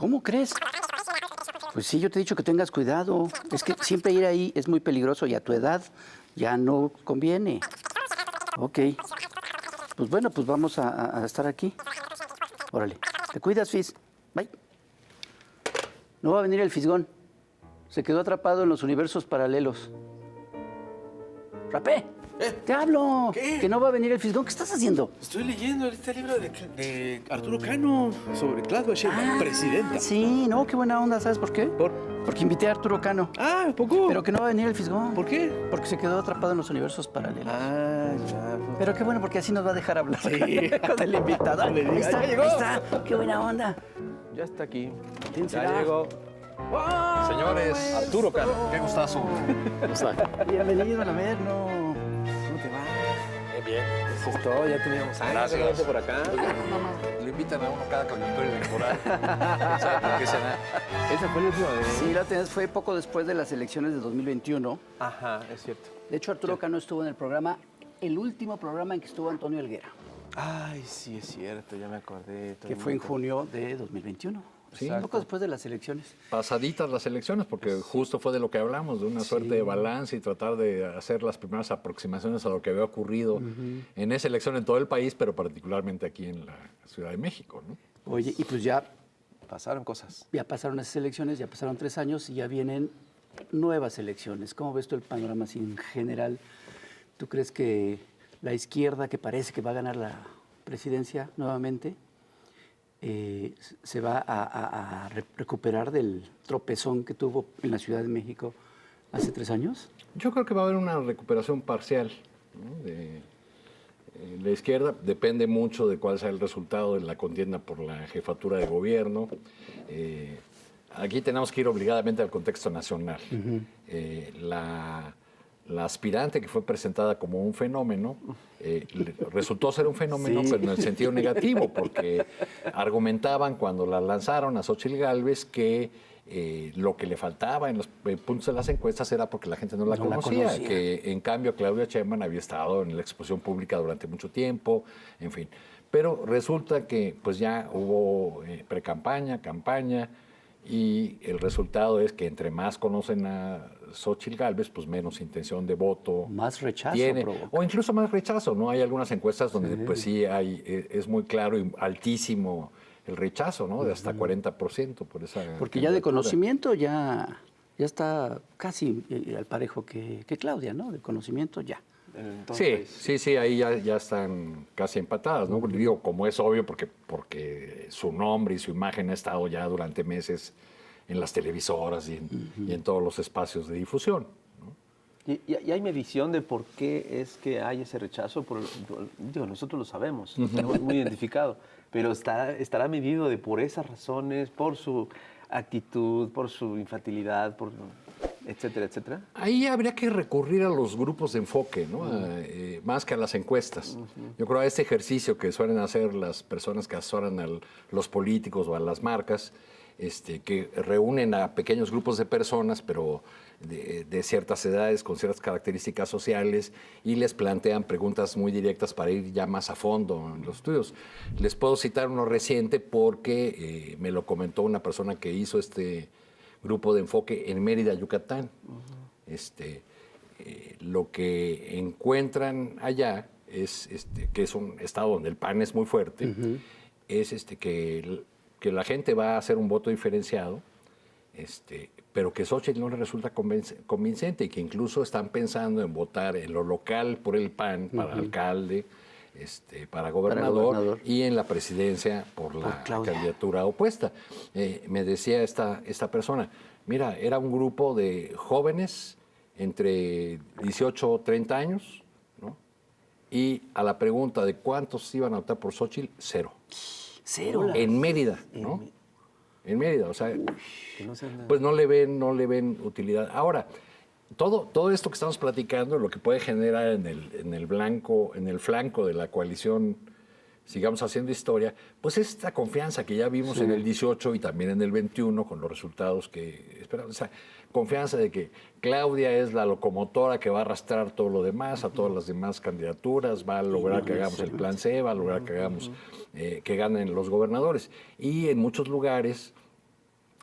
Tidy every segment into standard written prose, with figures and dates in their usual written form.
¿Cómo crees? Pues sí, yo te he dicho que tengas cuidado. Es que siempre ir ahí es muy peligroso y a tu edad ya no conviene. Ok. Pues bueno, pues vamos a estar aquí. Órale. Te cuidas, Fis. Bye. No va a venir el Fisgón. Se quedó atrapado en los universos paralelos. ¡Rapé! ¡Te hablo! ¿Qué? Que no va a venir el Fisgón. ¿Qué estás haciendo? Estoy leyendo este libro de Arturo Cano sobre Claudia Sheinbaum, presidenta. Sí, no, qué buena onda. ¿Sabes por qué? Porque invité a Arturo Cano. Ah, ¿a poco? Pero que no va a venir el Fisgón. ¿Por qué? Porque se quedó atrapado en los universos paralelos. Ah, ya. Pero qué bueno, porque así nos va a dejar hablar Sí. con el invitado. No le Ahí digas, está, ya llegó. ahí está. Qué buena onda. Ya está aquí. ¿Quién Ya será? llegó. Señores, Arturo Cano, qué gustazo. ¿Cómo está? Bienvenido, Laverno. ¿Cómo te va? Bien. Eso es todo, ya teníamos años Gracias. de verte por acá. Lo invitan a uno cada coyuntura electoral. ¿Sabe por qué será? Esa fue la última vez. Sí, la tenés, fue poco después de las elecciones de 2021. Ajá, es cierto. De hecho, Arturo Cano estuvo en el programa, el último programa en que estuvo Antonio Helguera, Ay, sí, es cierto, ya me acordé. que fue en junio de 2021. Sí. Poco después de las elecciones. Pasaditas las elecciones, porque justo fue de lo que hablamos, de una suerte de balance y tratar de hacer las primeras aproximaciones a lo que había ocurrido en esa elección en todo el país, pero particularmente aquí en la Ciudad de México, ¿no? Oye, y pues ya Pasaron cosas. pasaron esas elecciones, ya pasaron 3 años y ya vienen nuevas elecciones. ¿Cómo ves tú el panorama así en general? ¿Tú crees que la izquierda, que parece que va a ganar la presidencia nuevamente, se va a recuperar del tropezón que tuvo en la Ciudad de México hace 3 años? Yo creo que va a haber una recuperación parcial, ¿no? de la izquierda. Depende mucho de cuál sea el resultado de la contienda por la jefatura de gobierno. Aquí tenemos que ir obligadamente al contexto nacional. La aspirante que fue presentada como un fenómeno resultó ser un fenómeno, pero en el sentido negativo, porque argumentaban cuando la lanzaron a Xóchitl Gálvez que lo que le faltaba en los puntos de las encuestas era porque la gente no la conocía, que en cambio Claudia Sheinbaum había estado en la exposición pública durante mucho tiempo, en fin. Pero resulta que pues ya hubo precampaña, campaña, y el resultado es que entre más conocen a Xóchitl Gálvez, pues menos intención de voto Más rechazo tiene, provoca. o incluso más rechazo, ¿no? Hay algunas encuestas donde pues sí hay, es muy claro y altísimo el rechazo, ¿no? De hasta 40% por esa Porque ya de candidatura. conocimiento ya está casi al parejo que Claudia, ¿no? De conocimiento ya. Sí, ahí ya están casi empatadas, ¿no? Digo, como es obvio, porque su nombre y su imagen ha estado ya durante meses en las televisoras y en todos los espacios de difusión, ¿no? ¿Y hay medición de por qué es que hay ese rechazo? Digo, nosotros lo sabemos, lo tenemos muy identificado, pero estará medido de por esas razones, por su actitud, por su infantilidad, por etcétera, etcétera. Ahí habría que recurrir a los grupos de enfoque, ¿no? Más que a las encuestas. Yo creo a este ejercicio que suelen hacer las personas que asesoran a los políticos o a las marcas, que reúnen a pequeños grupos de personas, pero de ciertas edades, con ciertas características sociales, y les plantean preguntas muy directas para ir ya más a fondo en los estudios. Les puedo citar uno reciente porque me lo comentó una persona que hizo este grupo de enfoque en Mérida, Yucatán. Lo que encuentran allá es que es un estado donde el PAN es muy fuerte, es que la gente va a hacer un voto diferenciado, pero que Xóchitl no le resulta convincente y que incluso están pensando en votar en lo local por el PAN para alcalde, para gobernador y en la presidencia por la candidatura opuesta. Me decía esta persona, mira, era un grupo de jóvenes entre 18 o 30 años, ¿no? Y a la pregunta de cuántos iban a votar por Xóchitl, 0. Cero. En Mérida, ¿no? En Mérida, o sea, pues no le ven utilidad. Ahora, todo esto que estamos platicando, lo que puede generar en el flanco de la coalición, sigamos haciendo historia, pues es esta confianza que ya vimos en el 18 y también en el 21 con los resultados que esperamos. O sea, confianza de que Claudia es la locomotora que va a arrastrar todo lo demás, a todas las demás candidaturas, va a lograr que hagamos el plan C, va a lograr que hagamos que ganen los gobernadores. Y en muchos lugares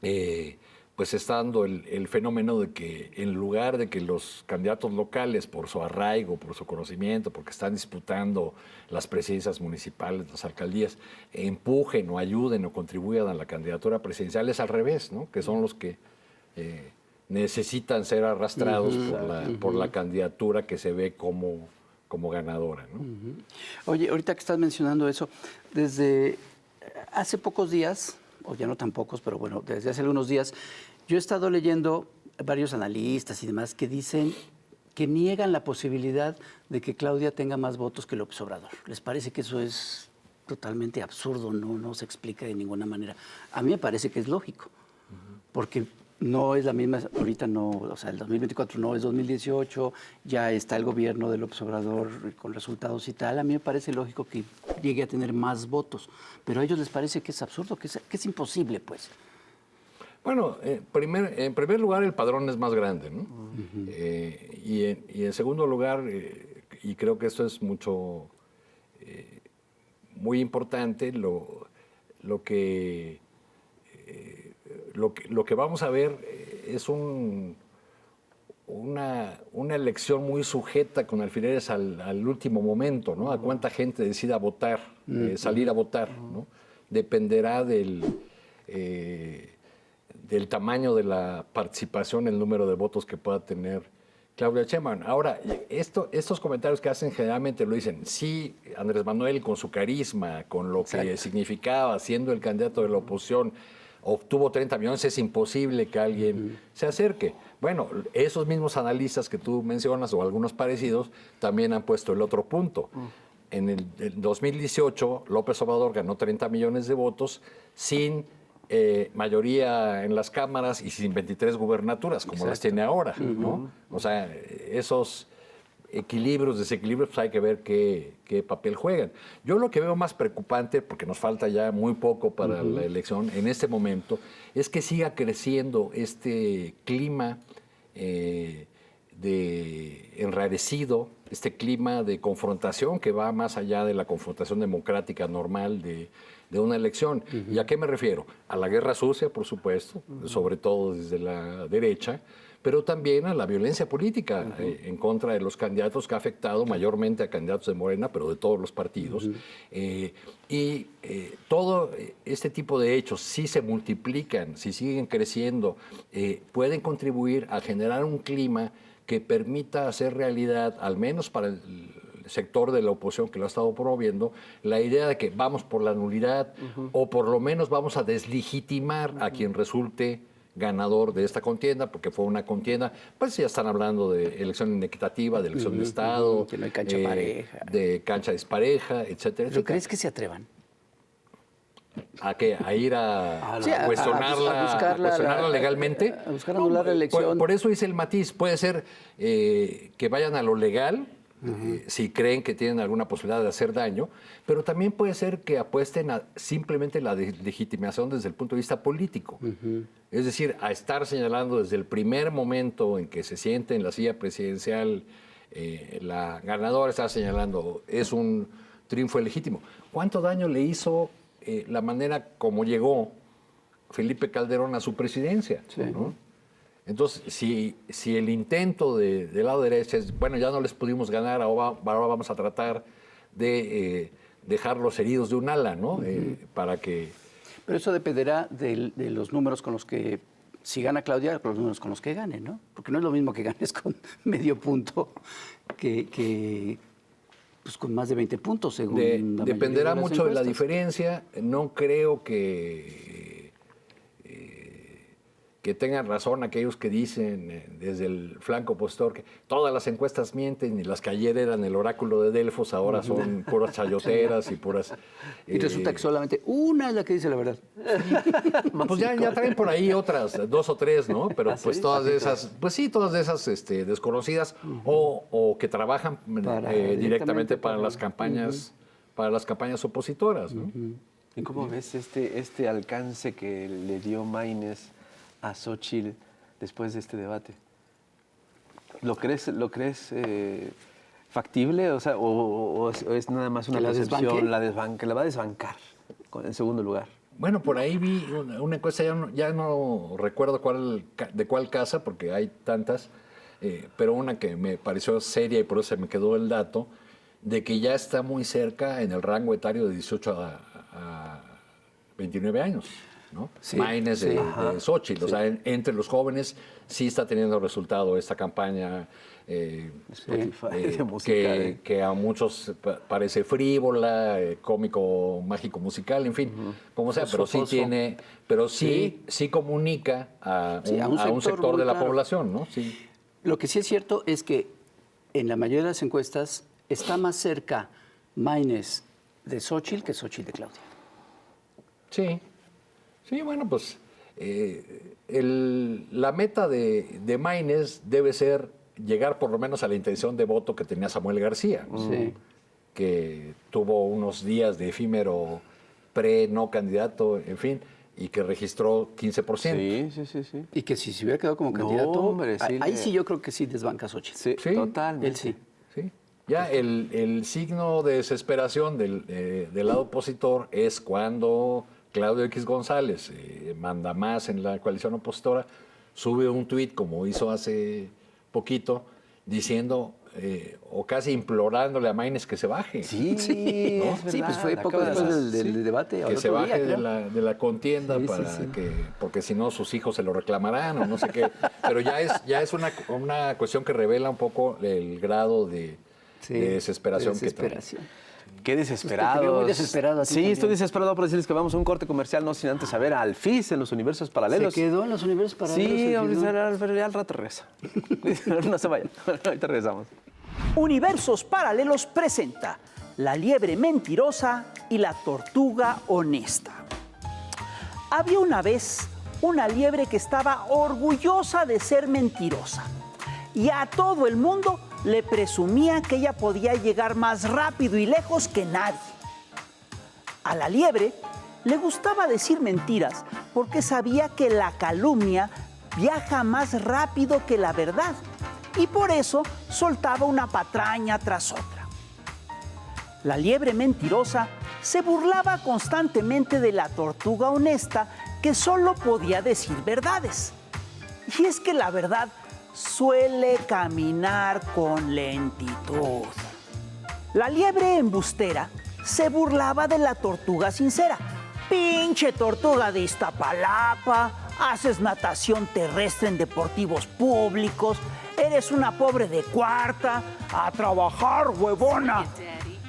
pues está dando el fenómeno de que en lugar de que los candidatos locales, por su arraigo, por su conocimiento, porque están disputando las presidencias municipales, las alcaldías, empujen o ayuden o contribuyan a la candidatura presidencial, es al revés, ¿no? Que son los que necesitan ser arrastrados por la candidatura que se ve como ganadora, ¿no? Oye, ahorita que estás mencionando eso, desde hace pocos días, o ya no tan pocos, pero bueno, desde hace algunos días, yo he estado leyendo varios analistas y demás que dicen que niegan la posibilidad de que Claudia tenga más votos que López Obrador. Les parece que eso es totalmente absurdo, no se explica de ninguna manera. A mí me parece que es lógico, porque no es la misma, ahorita no, o sea, el 2024 no es 2018, ya está el gobierno de López Obrador con resultados y tal. A mí me parece lógico que llegue a tener más votos, pero a ellos les parece que es absurdo, que es imposible, pues. Bueno, en primer lugar, el padrón es más grande, ¿no? Y en segundo lugar, y creo que esto es muy importante, lo que vamos a ver es una elección muy sujeta con alfileres al último momento, ¿no? A cuánta gente decida votar, salir a votar, ¿no? Dependerá del tamaño de la participación, el número de votos que pueda tener Claudia Sheinbaum. Ahora, estos comentarios que hacen generalmente lo dicen, sí, Andrés Manuel con su carisma, con lo que significaba, siendo el candidato de la oposición, obtuvo 30 millones, es imposible que alguien se acerque. Bueno, esos mismos analistas que tú mencionas, o algunos parecidos, también han puesto el otro punto. En el 2018, López Obrador ganó 30 millones de votos sin mayoría en las cámaras y sin 23 gubernaturas, como las tiene ahora, ¿no? O sea, esos equilibrios, desequilibrios, pues hay que ver qué papel juegan. Yo lo que veo más preocupante, porque nos falta ya muy poco para la elección en este momento, es que siga creciendo este clima de enrarecido, este clima de confrontación que va más allá de la confrontación democrática normal de una elección. ¿Y a qué me refiero? A la guerra sucia, por supuesto, sobre todo desde la derecha, pero también a la violencia política en contra de los candidatos, que ha afectado mayormente a candidatos de Morena, pero de todos los partidos. Todo este tipo de hechos, si se multiplican, si siguen creciendo, pueden contribuir a generar un clima que permita hacer realidad, al menos para el sector de la oposición que lo ha estado promoviendo, la idea de que vamos por la nulidad o por lo menos vamos a deslegitimar a quien resulte ganador de esta contienda, porque fue una contienda, pues ya están hablando de elección inequitativa, de elección de Estado, que no hay cancha pareja, de cancha dispareja, etcétera. ¿Pero crees que se atrevan? ¿A qué? ¿A ir a cuestionarla, buscarla legalmente? A buscar anular la elección. Por eso hice el matiz. Puede ser que vayan a lo legal, si creen que tienen alguna posibilidad de hacer daño, pero también puede ser que apuesten a simplemente la legitimación desde el punto de vista político. Es decir, a estar señalando desde el primer momento en que se siente en la silla presidencial, la ganadora está señalando, es un triunfo legítimo. ¿Cuánto daño le hizo la manera como llegó Felipe Calderón a su presidencia? Sí. ¿No? Entonces, si el intento del lado derecho es, bueno, ya no les pudimos ganar, ahora vamos a tratar de dejar los heridos de un ala, ¿no? Para que... Pero eso dependerá de los números con los que, si gana Claudia, con los números con los que gane, ¿no? Porque no es lo mismo que ganes con medio punto que pues con más de 20 puntos, según la dependerá de mucho de la encuestas. diferencia. No creo que tengan razón aquellos que dicen desde el flanco opositor que todas las encuestas mienten y las que ayer eran el oráculo de Delfos ahora son puras chayoteras y puras... Y resulta que solamente una es la que dice la verdad. Pues ya traen por ahí otras, 2 o 3, ¿no? Pero pues todas de esas, pues sí, todas de esas desconocidas o que trabajan directamente para las campañas opositoras, ¿no? ¿Y cómo ves este alcance que le dio Maínez a Xóchitl después de este debate? ¿Lo crees factible? O sea, o es nada más una ¿Que la percepción, desbanque? que la va a desbancar en segundo lugar. Bueno, por ahí vi una encuesta, ya no recuerdo de cuál casa, porque hay tantas, pero una que me pareció seria y por eso se me quedó el dato, de que ya está muy cerca en el rango etario de 18 a 29 años, ¿no? Sí, Maines sí. de Xóchitl, o sea, entre los jóvenes sí está teniendo resultado esta campaña Spotify de música. que a muchos parece frívola, cómico, mágico, musical, en fin, como sea, pero sí tiene, pero sí comunica a un sector muy de la claro. población, ¿no? Sí. Lo que sí es cierto es que en la mayoría de las encuestas está más cerca Maines de Xóchitl que Xóchitl de Claudia. Sí, bueno, pues la meta de Maines debe ser llegar por lo menos a la intención de voto que tenía Samuel García, ¿no? Sí. Que tuvo unos días de efímero no candidato, en fin, y que registró 15%. Sí. Y que si se hubiera quedado como No, candidato, hombre, sí ahí le- sí yo creo que sí desbanca a Xóchitl. Sí, Sí, totalmente. Él sí. Sí. Ya el signo de desesperación del lado opositor es cuando Claudio X González manda más en la coalición opositora, sube un tuit como hizo hace poquito, diciendo o casi implorándole a Maines que se baje. Sí, ¿no? es Sí, pues verdad, fue poco acaba de- después del sí. debate. al Que se otro baje día, de creo. la contienda Sí, sí, para sí. porque si no sus hijos se lo reclamarán o no sé qué. Pero ya es una cuestión que revela un poco el grado de Sí, desesperación, de desesperación. Qué Usted desesperado. te vio muy desesperado a ti Sí, también. estoy desesperado por decirles que vamos a un corte comercial, no sin antes saber al FIS en los universos paralelos. ¿Se quedó en los universos paralelos? Sí, el video? ahorita al rato regresa. No se vayan, ahorita regresamos. Universos Paralelos presenta La liebre mentirosa y la tortuga honesta. Había una vez una liebre que estaba orgullosa de ser mentirosa y a todo el mundo le presumía que ella podía llegar más rápido y lejos que nadie. A la liebre le gustaba decir mentiras porque sabía que la calumnia viaja más rápido que la verdad y por eso soltaba una patraña tras otra. La liebre mentirosa se burlaba constantemente de la tortuga honesta que solo podía decir verdades. Y es que la verdad suele caminar con lentitud. La liebre embustera se burlaba de la tortuga sincera. Pinche tortuga de Iztapalapa, haces natación terrestre en deportivos públicos, eres una pobre de cuarta, a trabajar, huevona.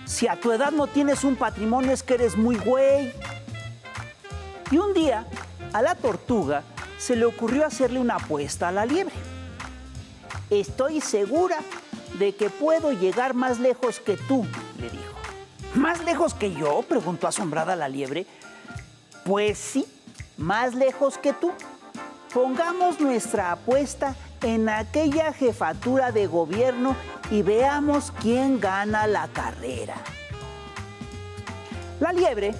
Si a tu edad no tienes un patrimonio es que eres muy güey. Y un día, a la tortuga se le ocurrió hacerle una apuesta a la liebre. Estoy segura de que puedo llegar más lejos que tú, le dijo. ¿Más lejos que yo?, preguntó asombrada la liebre. Pues sí, más lejos que tú. Pongamos nuestra apuesta en aquella jefatura de gobierno y veamos quién gana la carrera. La liebre,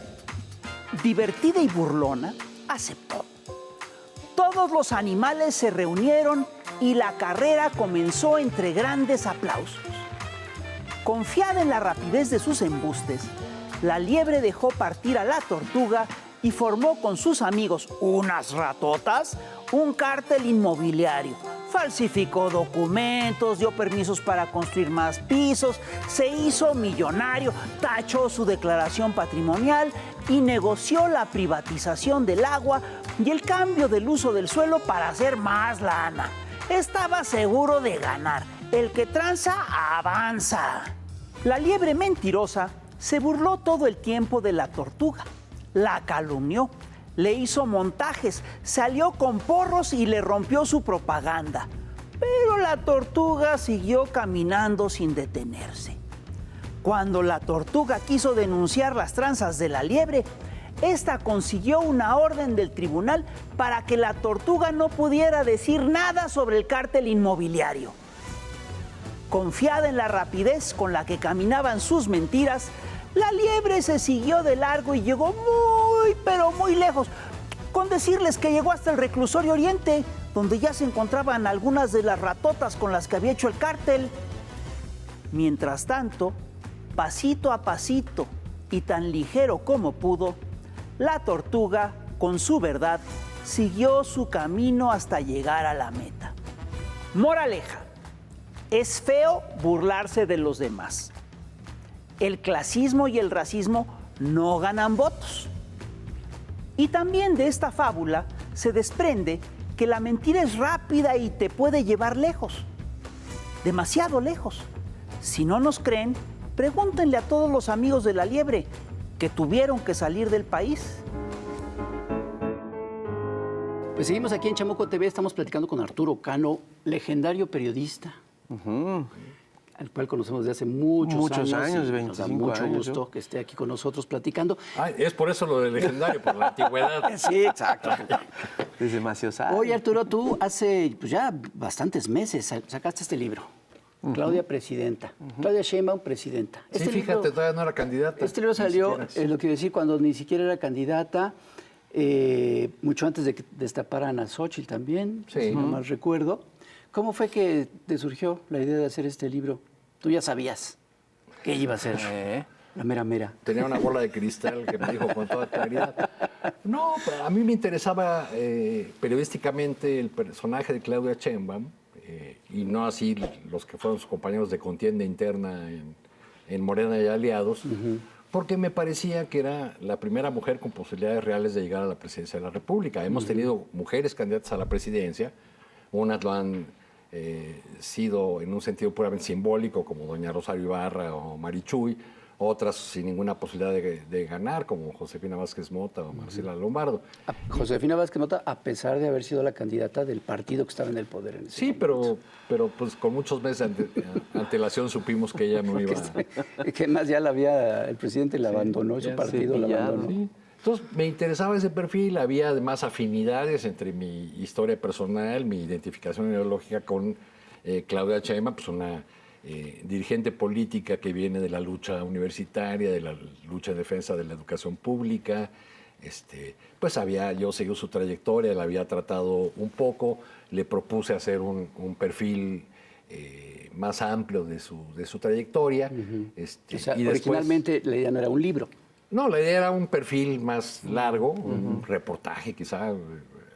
divertida y burlona, aceptó. Todos los animales se reunieron y la carrera comenzó entre grandes aplausos. Confiada en la rapidez de sus embustes, la liebre dejó partir a la tortuga y formó con sus amigos, unas ratotas, un cártel inmobiliario. Falsificó documentos, dio permisos para construir más pisos, se hizo millonario, tachó su declaración patrimonial y negoció la privatización del agua y el cambio del uso del suelo para hacer más lana. Estaba seguro de ganar. El que tranza, avanza. La liebre mentirosa se burló todo el tiempo de la tortuga. La calumnió, le hizo montajes, salió con porros y le rompió su propaganda. Pero la tortuga siguió caminando sin detenerse. Cuando la tortuga quiso denunciar las tranzas de la liebre, esta consiguió una orden del tribunal para que la tortuga no pudiera decir nada sobre el cártel inmobiliario. Confiada en la rapidez con la que caminaban sus mentiras, la liebre se siguió de largo y llegó muy, pero muy lejos, con decirles que llegó hasta el reclusorio Oriente, donde ya se encontraban algunas de las ratotas con las que había hecho el cártel. Mientras tanto, pasito a pasito y tan ligero como pudo, la tortuga, con su verdad, siguió su camino hasta llegar a la meta. Moraleja: es feo burlarse de los demás. El clasismo y el racismo no ganan votos. Y también de esta fábula se desprende que la mentira es rápida y te puede llevar lejos, demasiado lejos. Si no nos creen, pregúntenle a todos los amigos de la liebre que tuvieron que salir del país. Pues seguimos aquí en Chamuco TV, estamos platicando con Arturo Cano, legendario periodista, al cual conocemos desde hace muchos años. Y 25 nos da mucho años, gusto yo. que esté aquí con nosotros platicando. Ah, es por eso lo de legendario, por la antigüedad. Sí, exacto. Es demasiado sabe. Oye, Arturo, tú hace pues, ya bastantes meses sacaste este libro. Claudia Presidenta. Claudia Sheinbaum Presidenta. Sí, fíjate, todavía no era candidata. Este libro ni salió, siquiera. lo quiero decir, cuando ni siquiera era candidata, mucho antes de que destaparan a Xóchitl también, Sí. si no mal recuerdo. ¿Cómo fue que te surgió la idea de hacer este libro? Tú ya sabías que iba a ser la mera mera. Tenía una bola de cristal que me dijo con toda claridad. No, pero a mí me interesaba periodísticamente el personaje de Claudia Sheinbaum, y no así los que fueron sus compañeros de contienda interna en Morena y Aliados, porque me parecía que era la primera mujer con posibilidades reales de llegar a la presidencia de la República. Hemos tenido mujeres candidatas a la presidencia, unas lo han sido en un sentido puramente simbólico, como doña Rosario Ibarra o Marichuy, otras sin ninguna posibilidad de ganar, como Josefina Vázquez Mota o Marcela Lombardo. Josefina Vázquez Mota, a pesar de haber sido la candidata del partido que estaba en el poder en ese Sí, momento. pero pues con muchos meses antelación supimos que ella no iba Que más ya el presidente la abandonó, su ya partido la cepillado. abandonó. Sí. Entonces me interesaba ese perfil, había además afinidades entre mi historia personal, mi identificación ideológica con Claudia Sheinbaum, pues una dirigente política que viene de la lucha universitaria, de la lucha en defensa de la educación pública. Pues yo seguí su trayectoria, la había tratado un poco, le propuse hacer un perfil más amplio de su trayectoria. O sea, y después- originalmente la idea no era un libro. No, la idea era un perfil más largo, un reportaje quizá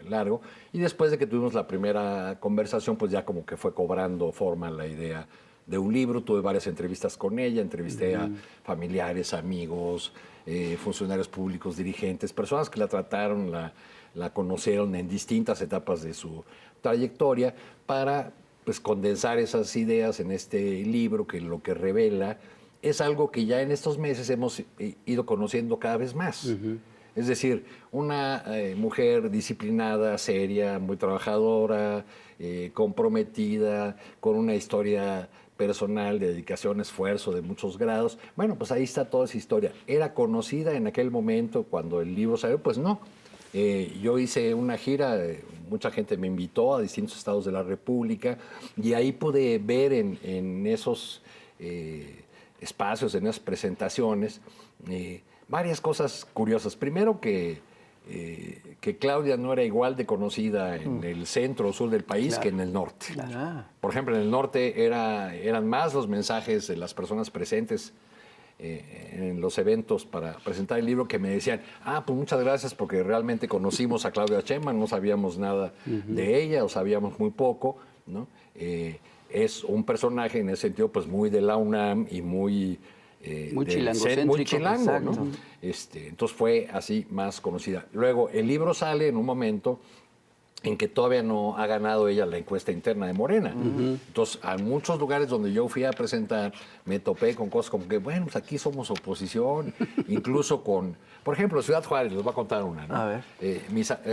largo, y después de que tuvimos la primera conversación, pues ya como que fue cobrando forma la idea de un libro. Tuve varias entrevistas con ella, entrevisté a familiares, amigos, funcionarios públicos, dirigentes, personas que la trataron, la conocieron en distintas etapas de su trayectoria, para pues condensar esas ideas en este libro, que lo que revela es algo que ya en estos meses hemos ido conociendo cada vez más. Es decir, una mujer disciplinada, seria, muy trabajadora, comprometida, con una historia personal de dedicación, esfuerzo de muchos grados. Bueno, pues ahí está toda esa historia. ¿Era conocida en aquel momento cuando el libro salió? Pues no. Yo hice una gira, mucha gente me invitó a distintos estados de la República, y ahí pude ver en esos espacios, en esas presentaciones, varias cosas curiosas. Primero que Claudia no era igual de conocida en el centro o sur del país que en el norte. Por ejemplo, en el norte eran más los mensajes de las personas presentes en los eventos para presentar el libro, que me decían: pues muchas gracias, porque realmente conocimos a Claudia Sheinbaum, no sabíamos nada de ella, o sabíamos muy poco, ¿no? Es un personaje en ese sentido pues muy de la UNAM y muy chilangocéntrico. muy chilango, ¿no? Exacto. Entonces fue así más conocida. Luego, el libro sale en un momento en que todavía no ha ganado ella la encuesta interna de Morena. Entonces, a muchos lugares donde yo fui a presentar, me topé con cosas como que, bueno, pues aquí somos oposición, incluso con, por ejemplo, Ciudad Juárez, les voy a contar una, ¿no? A ver.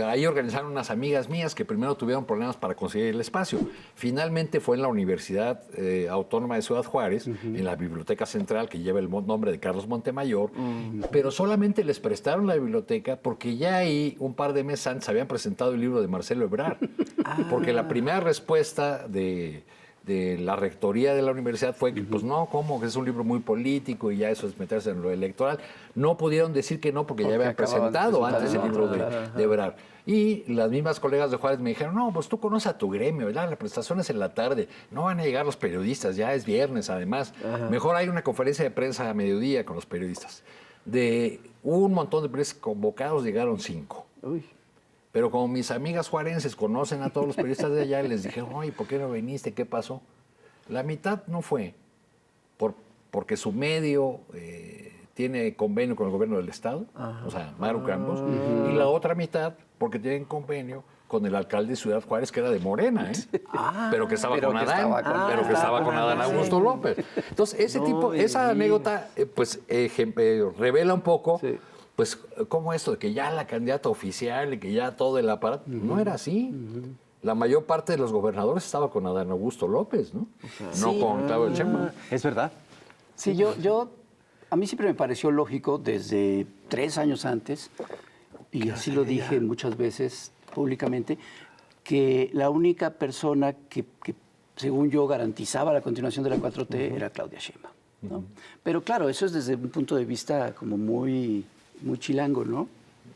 Ahí organizaron unas amigas mías que primero tuvieron problemas para conseguir el espacio. Finalmente fue en la Universidad Autónoma de Ciudad Juárez, en la Biblioteca Central, que lleva el nombre de Carlos Montemayor, pero solamente les prestaron la biblioteca porque ya ahí, un par de meses antes, habían presentado el libro de Marcelo Ebrard. Porque la primera respuesta de la rectoría de la universidad fue que, pues no, ¿cómo? Que es un libro muy político y ya eso es meterse en lo electoral. No pudieron decir que no porque ya habían presentado antes el libro de Ebrard. Y las mismas colegas de Juárez me dijeron: no, pues tú conoces a tu gremio, ¿verdad? La prestación es en la tarde, no van a llegar los periodistas, ya es viernes además. Mejor hay una conferencia de prensa a mediodía con los periodistas. de un montón de periodistas convocados, llegaron 5. Uy. Pero como mis amigas juarenses conocen a todos los periodistas de allá, les dije, oye, ¿por qué no viniste? ¿Qué pasó? La mitad no fue porque su medio tiene convenio con el gobierno del estado, o sea, Maru Campos, y la otra mitad porque tienen convenio con el alcalde de Ciudad Juárez, que era de Morena, pero que estaba con Adán Augusto López. Entonces, esa anécdota, revela un poco, Sí. pues, cómo esto de que ya la candidata oficial y que ya todo el aparato, no era así. La mayor parte de los gobernadores estaba con Adán Augusto López, ¿no? No con Claudio Sheinbaum. Es verdad. Sí, a mí siempre me pareció lógico desde 3 años antes, y así lo dije muchas veces públicamente, que la única persona que según yo garantizaba la continuación de la 4T era Claudia Sheinbaum, ¿no? Pero claro, eso es desde un punto de vista como muy chilango, ¿no?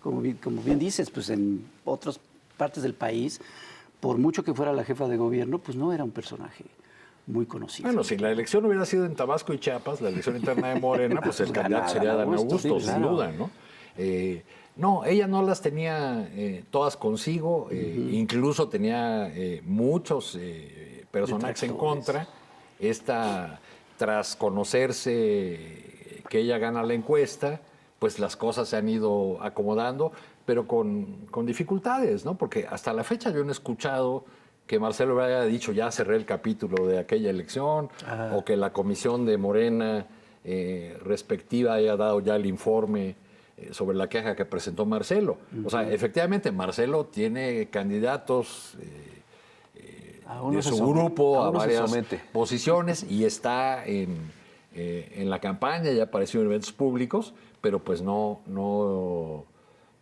Como bien dices, pues en otras partes del país, por mucho que fuera la jefa de gobierno, pues no era un personaje muy conocido. Bueno, si la elección hubiera sido en Tabasco y Chiapas, la elección interna de Morena, pues el candidato sería Adán Augusto, sí, sin claro. duda, ¿no? No, ella no las tenía todas consigo, incluso tenía muchos personajes en contra. Tras conocerse que ella gana la encuesta, pues las cosas se han ido acomodando, pero con dificultades, ¿no? Porque hasta la fecha yo no he escuchado que Marcelo Ebrard haya dicho ya cerré el capítulo de aquella elección, o que la comisión de Morena respectiva haya dado ya el informe sobre la queja que presentó Marcelo. O sea, efectivamente, Marcelo tiene candidatos de su grupo a varias posiciones y está en la campaña, ya apareció en eventos públicos, pero pues no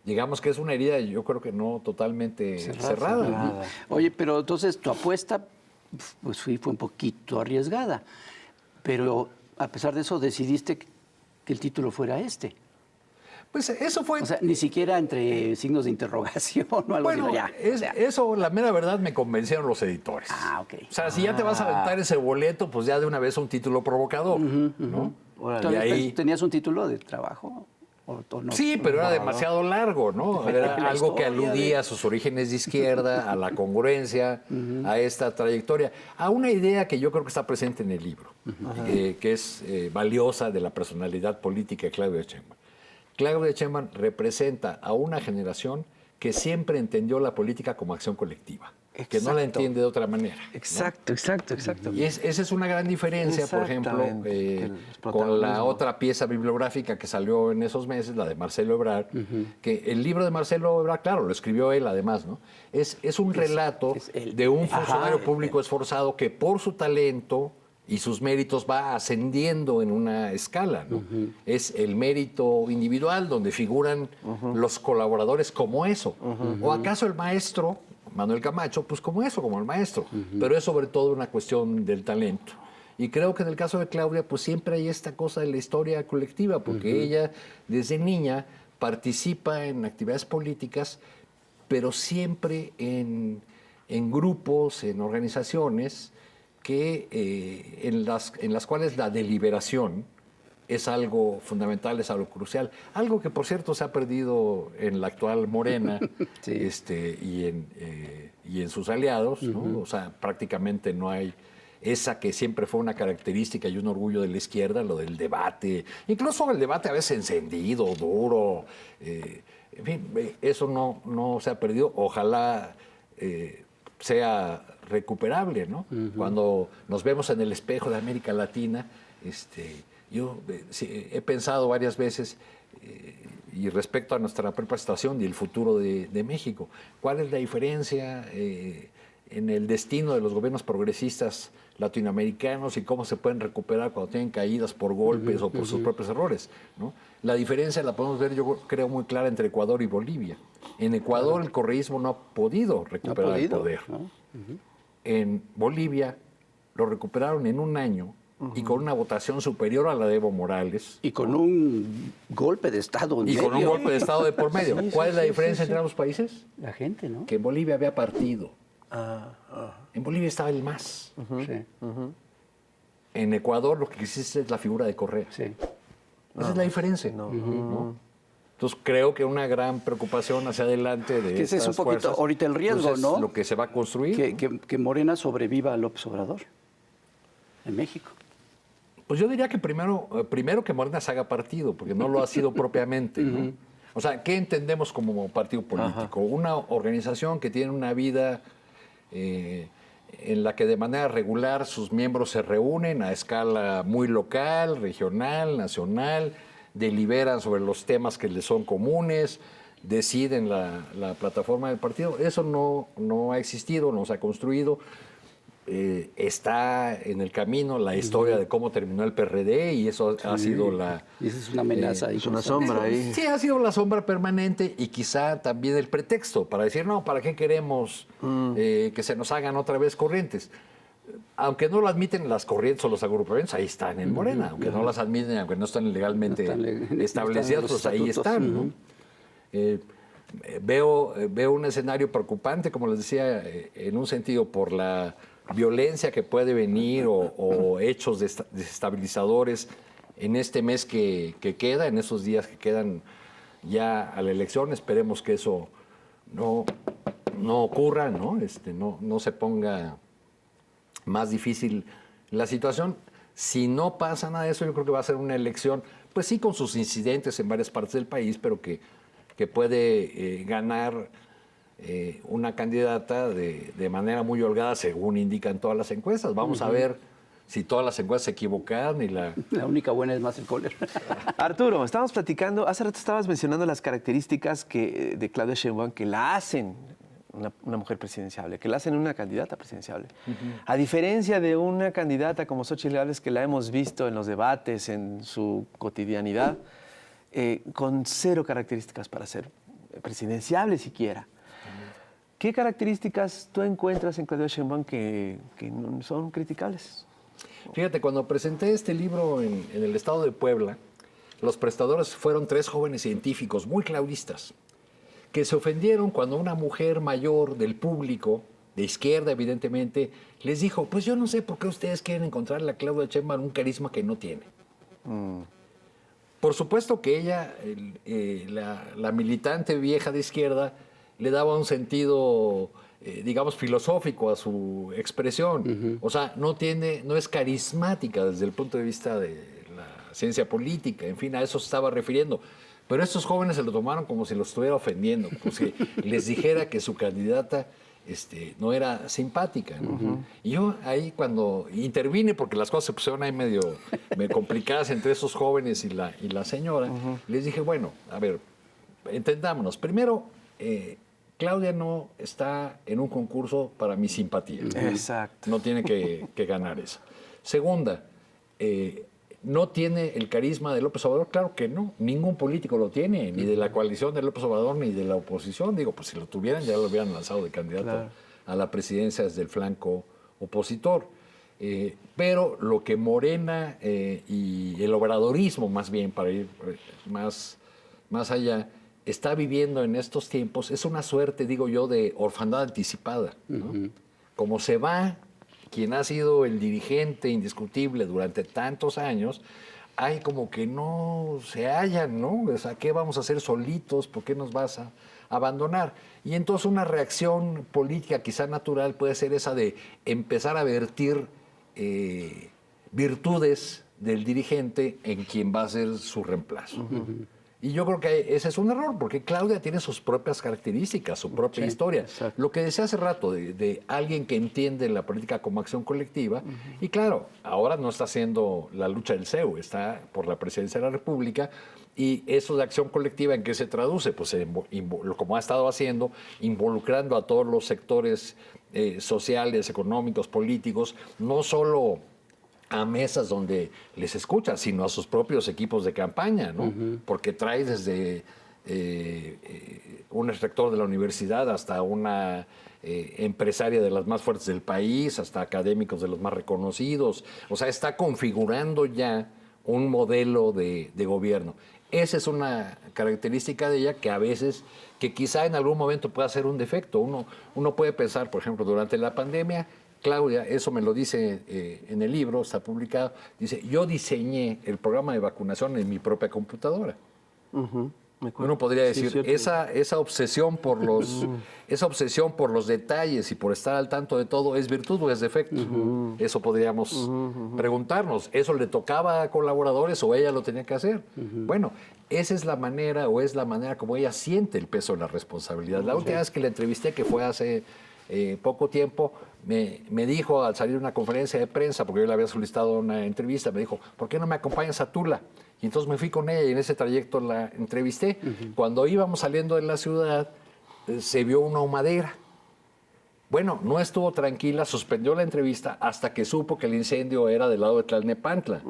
digamos que es una herida, yo creo que no totalmente cerrada. Oye, pero entonces tu apuesta pues fue un poquito arriesgada, pero a pesar de eso decidiste que el título fuera este. Pues eso fue... O sea, ni siquiera entre signos de interrogación o algo así. Bueno, Ya, eso, la mera verdad, me convencieron los editores. Ah, ok. O sea, si ya te vas a aventar ese boleto, pues ya de una vez un título provocador, ¿no? ¿Tú Y ahí... tenías un título de trabajo? ¿O no? Sí, pero era demasiado largo, ¿no? Era La algo que historia aludía a sus orígenes de izquierda, a la congruencia, a esta trayectoria, a una idea que yo creo que está presente en el libro, que es valiosa de la personalidad política de Claudia Sheinbaum. Claudia Sheinbaum representa a una generación que siempre entendió la política como acción colectiva, que no la entiende de otra manera, ¿no? Exacto. Y esa es una gran diferencia, por ejemplo, con la otra pieza bibliográfica que salió en esos meses, la de Marcelo Ebrard, que el libro de Marcelo Ebrard, claro, lo escribió él además, ¿no? Es un relato de un funcionario público esforzado que por su talento y sus méritos va ascendiendo en una escala, ¿no? Es el mérito individual donde figuran los colaboradores como eso. ¿O acaso el maestro, Manuel Camacho, pues como eso, como el maestro? Pero es sobre todo una cuestión del talento. Y creo que en el caso de Claudia, pues siempre hay esta cosa de la historia colectiva, porque ella desde niña participa en actividades políticas, pero siempre en grupos, en organizaciones, en las cuales la deliberación es algo fundamental, es algo crucial. Algo que, por cierto, se ha perdido en la actual Morena y en sus aliados, ¿no? O sea, prácticamente no hay esa que siempre fue una característica y un orgullo de la izquierda, lo del debate, incluso el debate a veces encendido, duro. En fin, eso no se ha perdido. Ojalá sea recuperable, ¿no? Cuando nos vemos en el espejo de América Latina, yo he pensado varias veces, y respecto a nuestra propia situación y el futuro de México, ¿cuál es la diferencia en el destino de los gobiernos progresistas latinoamericanos y cómo se pueden recuperar cuando tienen caídas por golpes o por sus propios errores, ¿no? La diferencia la podemos ver, yo creo, muy clara entre Ecuador y Bolivia. En Ecuador el correísmo no ha podido recuperar el poder. ¿No? En Bolivia lo recuperaron en un año y con una votación superior a la de Evo Morales. Y con un golpe de Estado en medio. Con un golpe de Estado de por medio. ¿Cuál es la diferencia entre ambos países? La gente, ¿no? Que en Bolivia había partido. En Bolivia estaba el MAS. Sí. En Ecuador lo que existe es la figura de Correa. Sí. Esa es la diferencia. ¿no? Entonces creo que una gran preocupación hacia adelante de Que ese es un estas poquito fuerzas, ahorita el riesgo, pues, es ¿no? lo que se va a construir. Que Morena sobreviva a López Obrador en México. Pues yo diría que primero que Morena se haga partido, porque no lo ha sido propiamente, ¿no? O sea, ¿qué entendemos como partido político? Una organización que tiene una vida en la que de manera regular sus miembros se reúnen a escala muy local, regional, nacional, deliberan sobre los temas que les son comunes, deciden la plataforma del partido. Eso no ha existido, no se ha construido. Está en el camino la historia de cómo terminó el PRD y eso ha sido Y esa es una amenaza. Es una sombra ahí. Sí, ha sido la sombra permanente y quizá también el pretexto para decir, no, ¿para qué queremos que se nos hagan otra vez corrientes? Aunque no lo admiten las corrientes o los agrupamientos, ahí están en Morena. Aunque no las admiten, aunque no están legalmente establecidas, pues ahí están, ¿no? Veo un escenario preocupante, como les decía, en un sentido por la violencia que puede venir o hechos desestabilizadores en este mes que queda, en esos días que quedan ya a la elección. Esperemos que eso no ocurra, ¿no? No se ponga más difícil la situación. Si no pasa nada de eso, yo creo que va a ser una elección, pues sí, con sus incidentes en varias partes del país, pero que puede ganar una candidata de manera muy holgada, según indican todas las encuestas. Vamos a ver si todas las encuestas se equivocan y la única buena es más el Kohler. Arturo, estábamos platicando, hace rato estabas mencionando las características de Claudia Sheinbaum que la hacen una mujer presidenciable, que la hacen una candidata presidenciable. A diferencia de una candidata como Xóchitl Gálvez, que la hemos visto en los debates, en su cotidianidad, con cero características para ser presidenciable siquiera. ¿Qué características tú encuentras en Claudia Sheinbaum que no son criticables? Fíjate, cuando presenté este libro en el estado de Puebla, los prestadores fueron 3 jóvenes científicos muy claudistas, que se ofendieron cuando una mujer mayor del público, de izquierda evidentemente, les dijo, pues yo no sé por qué ustedes quieren encontrarle a Claudia Sheinbaum un carisma que no tiene. Por supuesto que ella, la militante vieja de izquierda, le daba un sentido, digamos, filosófico a su expresión. O sea, no es carismática desde el punto de vista de la ciencia política. En fin, a eso se estaba refiriendo. Pero estos jóvenes se lo tomaron como si los estuviera ofendiendo, como si les dijera que su candidata no era simpática, ¿no? Y yo ahí cuando intervine, porque las cosas se pusieron ahí medio complicadas entre esos jóvenes y la señora, les dije, bueno, a ver, entendámonos. Primero, Claudia no está en un concurso para mi simpatía. Exacto. No tiene que ganar eso. Segunda, ¿no tiene el carisma de López Obrador? Claro que no. Ningún político lo tiene, ni de la coalición de López Obrador, ni de la oposición. Digo, pues si lo tuvieran, ya lo hubieran lanzado de candidato a la presidencia desde el flanco opositor. Pero lo que Morena y el obradorismo, más bien, para ir más allá, está viviendo en estos tiempos es una suerte, digo yo, de orfandad anticipada, ¿no? Como se va quien ha sido el dirigente indiscutible durante tantos años, hay como que no se hallan, ¿no? O sea, ¿qué vamos a hacer solitos? ¿Por qué nos vas a abandonar? Y entonces una reacción política quizá natural puede ser esa de empezar a vertir virtudes del dirigente en quien va a ser su reemplazo. Y yo creo que ese es un error, porque Claudia tiene sus propias características, su propia historia. Exacto. Lo que decía hace rato de alguien que entiende la política como acción colectiva, y claro, ahora no está haciendo la lucha del CEU, está por la presidencia de la República, y eso de acción colectiva, ¿en qué se traduce? Pues como ha estado haciendo, involucrando a todos los sectores sociales, económicos, políticos, no solo a mesas donde les escucha, sino a sus propios equipos de campaña, ¿no? Porque trae desde un rector de la universidad hasta una empresaria de las más fuertes del país, hasta académicos de los más reconocidos. O sea, está configurando ya un modelo de gobierno. Esa es una característica de ella que a veces, que quizá en algún momento pueda ser un defecto. Uno puede pensar, por ejemplo, durante la pandemia, Claudia, eso me lo dice en el libro, está publicado, dice, yo diseñé el programa de vacunación en mi propia computadora. Uno podría decir, cierto. esa obsesión por los detalles y por estar al tanto de todo, ¿es virtud o es defecto? Eso podríamos preguntarnos. ¿Eso le tocaba a colaboradores o ella lo tenía que hacer? Bueno, esa es la manera como ella siente el peso de la responsabilidad. La última vez que la entrevisté, que fue hace poco tiempo, me dijo al salir de una conferencia de prensa, porque yo le había solicitado una entrevista, me dijo, ¿por qué no me acompañas a Tula? Y entonces me fui con ella y en ese trayecto la entrevisté. Cuando íbamos saliendo de la ciudad, se vio una humadera. Bueno, no estuvo tranquila, suspendió la entrevista hasta que supo que el incendio era del lado de Tlalnepantla.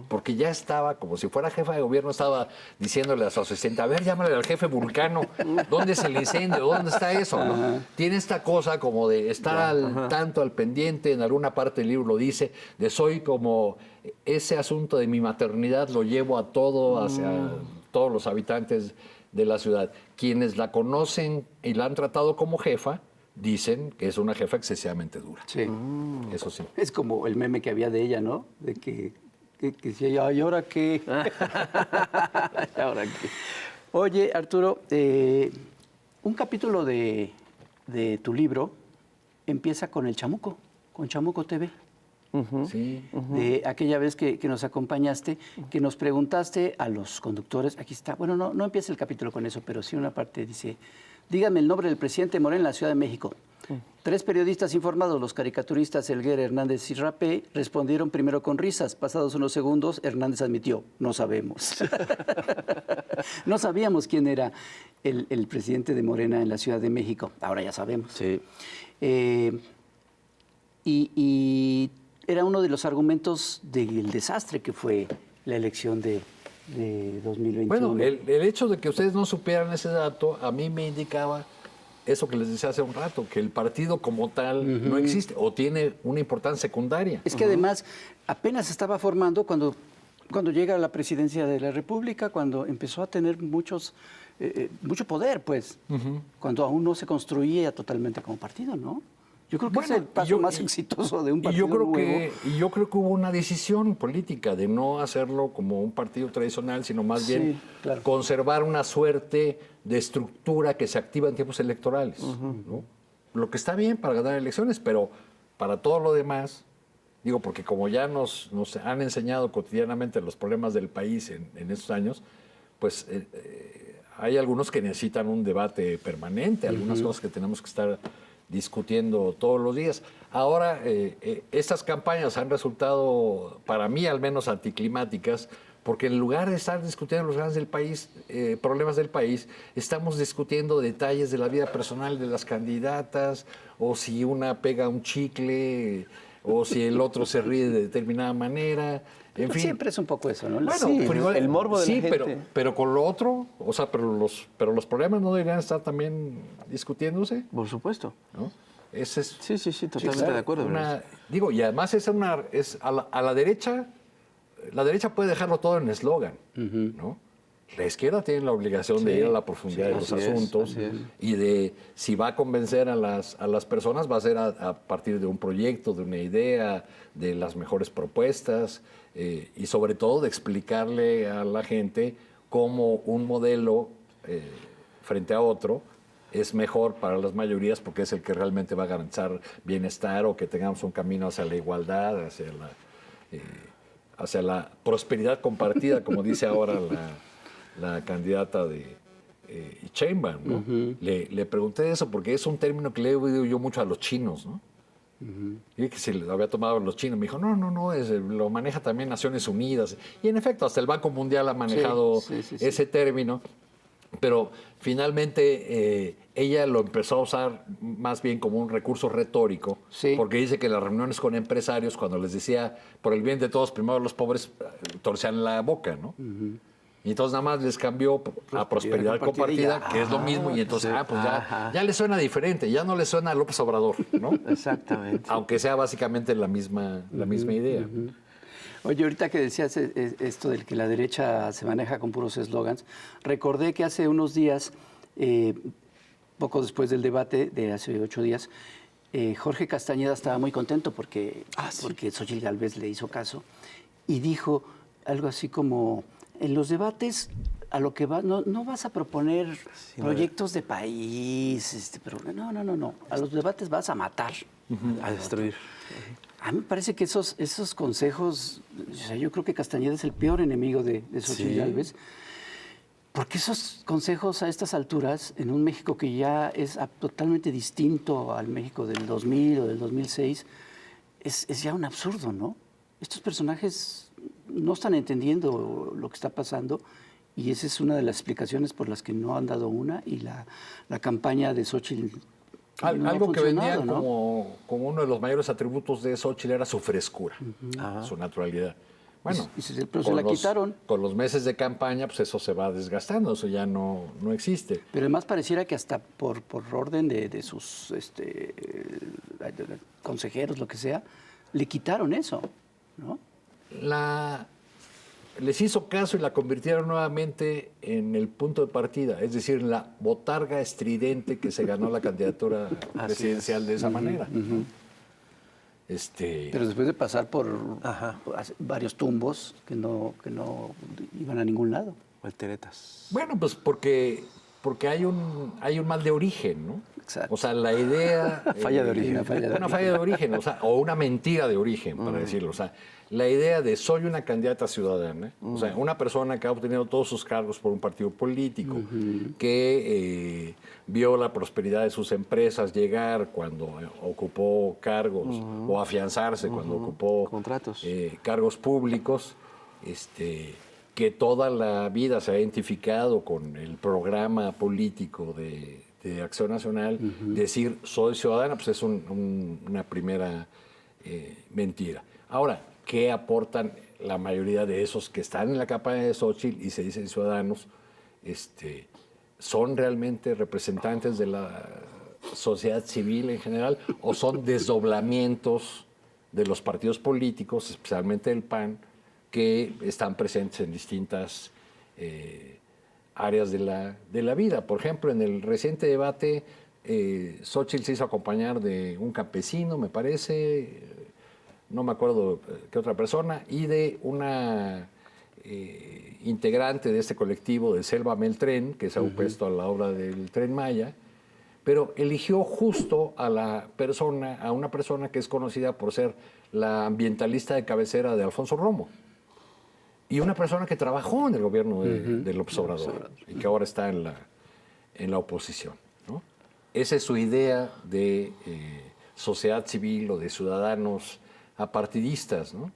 Porque ya estaba, como si fuera jefa de gobierno, estaba diciéndole a su asistente, a ver, llámale al jefe Vulcano, ¿dónde es el incendio? ¿Dónde está eso? ¿No? Tiene esta cosa como de estar tanto al pendiente, en alguna parte del libro lo dice, de soy como ese asunto de mi maternidad lo llevo a todo, hacia todos los habitantes de la ciudad. Quienes la conocen y la han tratado como jefa, dicen que es una jefa excesivamente dura. Sí. Eso sí. Es como el meme que había de ella, ¿no? De que decía, ¿y ahora qué? ¿Y ahora qué? Oye, Arturo, un capítulo de tu libro empieza con el Chamuco, con Chamuco TV. Sí. De aquella vez que nos acompañaste, que nos preguntaste a los conductores, aquí está, bueno, no empieza el capítulo con eso, pero sí una parte dice, dígame el nombre del presidente Morena en la Ciudad de México. 3 periodistas informados, los caricaturistas Helguera, Hernández y Rapé, respondieron primero con risas. Pasados unos segundos, Hernández admitió, no sabemos. No sabíamos quién era el presidente de Morena en la Ciudad de México. Ahora ya sabemos. Sí. Y era uno de los argumentos del desastre que fue la elección de 2021. Bueno, el hecho de que ustedes no supieran ese dato, a mí me indicaba eso que les decía hace un rato, que el partido como tal no existe o tiene una importancia secundaria. Es que además apenas se estaba formando cuando llega a la presidencia de la República, cuando empezó a tener mucho poder, pues, cuando aún no se construía totalmente como partido, ¿no? Yo creo que es el paso más exitoso de un partido nuevo. Y yo creo que hubo una decisión política de no hacerlo como un partido tradicional, sino más bien claro, conservar una suerte de estructura que se activa en tiempos electorales, ¿no? Lo que está bien para ganar elecciones, pero para todo lo demás, digo, porque como ya nos han enseñado cotidianamente los problemas del país en estos años, pues hay algunos que necesitan un debate permanente, algunas cosas que tenemos que estar discutiendo todos los días. Ahora, estas campañas han resultado, para mí al menos, anticlimáticas, porque en lugar de estar discutiendo los grandes del país, problemas del país, estamos discutiendo detalles de la vida personal de las candidatas, o si una pega un chicle, o si el otro se ríe de determinada manera. En fin. Siempre es un poco eso, ¿no? Bueno, Sí, pero igual, el morbo de la gente. pero con lo otro, o sea, pero los problemas no deberían estar también discutiéndose, Por supuesto. ¿no? Ese es Sí, totalmente claro, de acuerdo. digo, y además es a la derecha puede dejarlo todo en eslogan, ¿no? La izquierda tiene la obligación de ir a la profundidad de los asuntos y de si va a convencer a las personas va a ser a partir de un proyecto, de una idea, de las mejores propuestas y sobre todo de explicarle a la gente cómo un modelo frente a otro es mejor para las mayorías porque es el que realmente va a garantizar bienestar o que tengamos un camino hacia la igualdad, hacia la prosperidad compartida, como dice ahora la candidata de Sheinbaum, ¿no? Le pregunté eso porque es un término que le he oído yo mucho a los chinos, ¿no? Y que se lo había tomado los chinos. Me dijo, no, lo maneja también Naciones Unidas. Y en efecto, hasta el Banco Mundial ha manejado ese término. Pero finalmente ella lo empezó a usar más bien como un recurso retórico, porque dice que en las reuniones con empresarios, cuando les decía por el bien de todos, primero los pobres, torcían la boca, ¿no? Y entonces nada más les cambió a prosperidad compartida, que es lo mismo, y entonces, ya le suena diferente, ya no le suena a López Obrador, ¿no? Exactamente. Aunque sea básicamente la misma idea. Oye, ahorita que decías esto del que la derecha se maneja con puros eslogans, recordé que hace unos días, poco después del debate de hace 8 días, Jorge Castañeda estaba muy contento porque Xóchitl Gálvez le hizo caso y dijo algo así como, en los debates a lo que va, no vas a proponer proyectos de país, pero no, a los debates vas a matar. A destruir. A mí me parece que esos consejos, o sea, yo creo que Castañeda es el peor enemigo de Xóchitl Gálvez, porque esos consejos a estas alturas, en un México que ya es totalmente distinto al México del 2000 o del 2006, es ya un absurdo, ¿no? Estos personajes no están entendiendo lo que está pasando y esa es una de las explicaciones por las que no han dado una y la campaña de Xóchitl no ha Algo que funcionado, vendían ¿no? como uno de los mayores atributos de Xóchitl era su frescura, su naturalidad. Bueno, pero se la quitaron. Con los meses de campaña, pues eso se va desgastando, eso ya no existe. Pero además pareciera que hasta por orden de sus consejeros, lo que sea, le quitaron eso, ¿no? Les hizo caso y la convirtieron nuevamente en el punto de partida, es decir, la botarga estridente que se ganó la candidatura presidencial de esa manera. Pero después de pasar por varios tumbos que no iban a ningún lado. Volteretas. Bueno, pues porque hay un mal de origen, ¿no? Exacto. O sea, la idea... Falla de origen. Una falla de origen, o una mentira de origen, para decirlo. O sea, la idea de soy una candidata ciudadana, o sea, una persona que ha obtenido todos sus cargos por un partido político, que vio la prosperidad de sus empresas llegar cuando ocupó cargos, o afianzarse cuando ocupó contratos, cargos públicos, que toda la vida se ha identificado con el programa político de Acción Nacional, decir soy ciudadana, pues es una primera mentira. Ahora, ¿qué aportan la mayoría de esos que están en la campaña de Xóchitl y se dicen ciudadanos? ¿Son realmente representantes de la sociedad civil en general o son desdoblamientos de los partidos políticos, especialmente del PAN, que están presentes en distintas áreas de la vida? Por ejemplo, en el reciente debate, Xóchitl se hizo acompañar de un campesino, me parece, no me acuerdo qué otra persona, y de una integrante de este colectivo de Selva Meltren, que se ha opuesto a la obra del Tren Maya, pero eligió justo a una persona que es conocida por ser la ambientalista de cabecera de Alfonso Romo. Y una persona que trabajó en el gobierno de López Obrador y que ahora está en la oposición, ¿no? Esa es su idea de sociedad civil o de ciudadanos apartidistas, ¿no?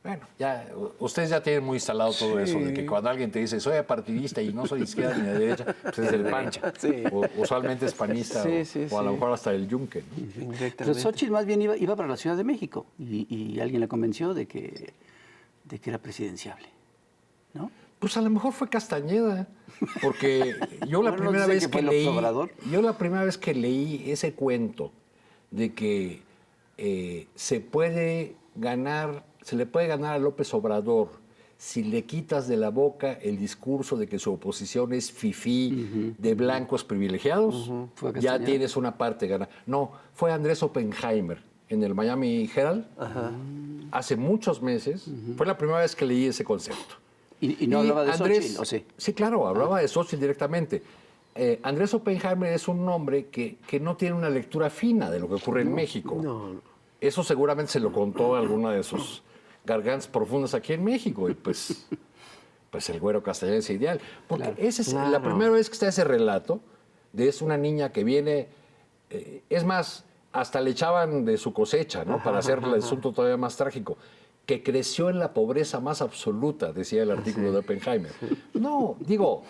Bueno, ya ustedes ya tienen muy instalado todo eso, de que cuando alguien te dice soy apartidista y no soy de izquierda ni de derecha, pues es del PAN. Usualmente es panista o a lo mejor hasta el Yunque, ¿no? Pero Xóchitl más bien iba para la Ciudad de México y alguien la convenció de que era presidenciable, ¿no? Pues a lo mejor fue Castañeda, porque yo la Bueno, primera dice vez que fue que López leí, Obrador. yo la primera vez que leí ese cuento de que se le puede ganar a López Obrador si le quitas de la boca el discurso de que su oposición es fifí, de blancos privilegiados, Fue ya Castañeda. tienes una parte ganada. No, fue Andrés Oppenheimer en el Miami Herald, hace muchos meses. Fue la primera vez que leí ese concepto. ¿Y no hablaba de Xóchitl, o sí? Sí, claro, hablaba de Xóchitl directamente. Andrés Oppenheimer es un hombre que no tiene una lectura fina de lo que ocurre en México. Eso seguramente se lo contó a alguna de sus gargantas profundas aquí en México. Y pues el güero Castañeda es ideal. Porque esa es la primera vez que está ese relato de es una niña que viene... es más, hasta le echaban de su cosecha, ¿no? Para hacer el asunto todavía más trágico. Que creció en la pobreza más absoluta, decía el artículo de Oppenheimer. No, digo,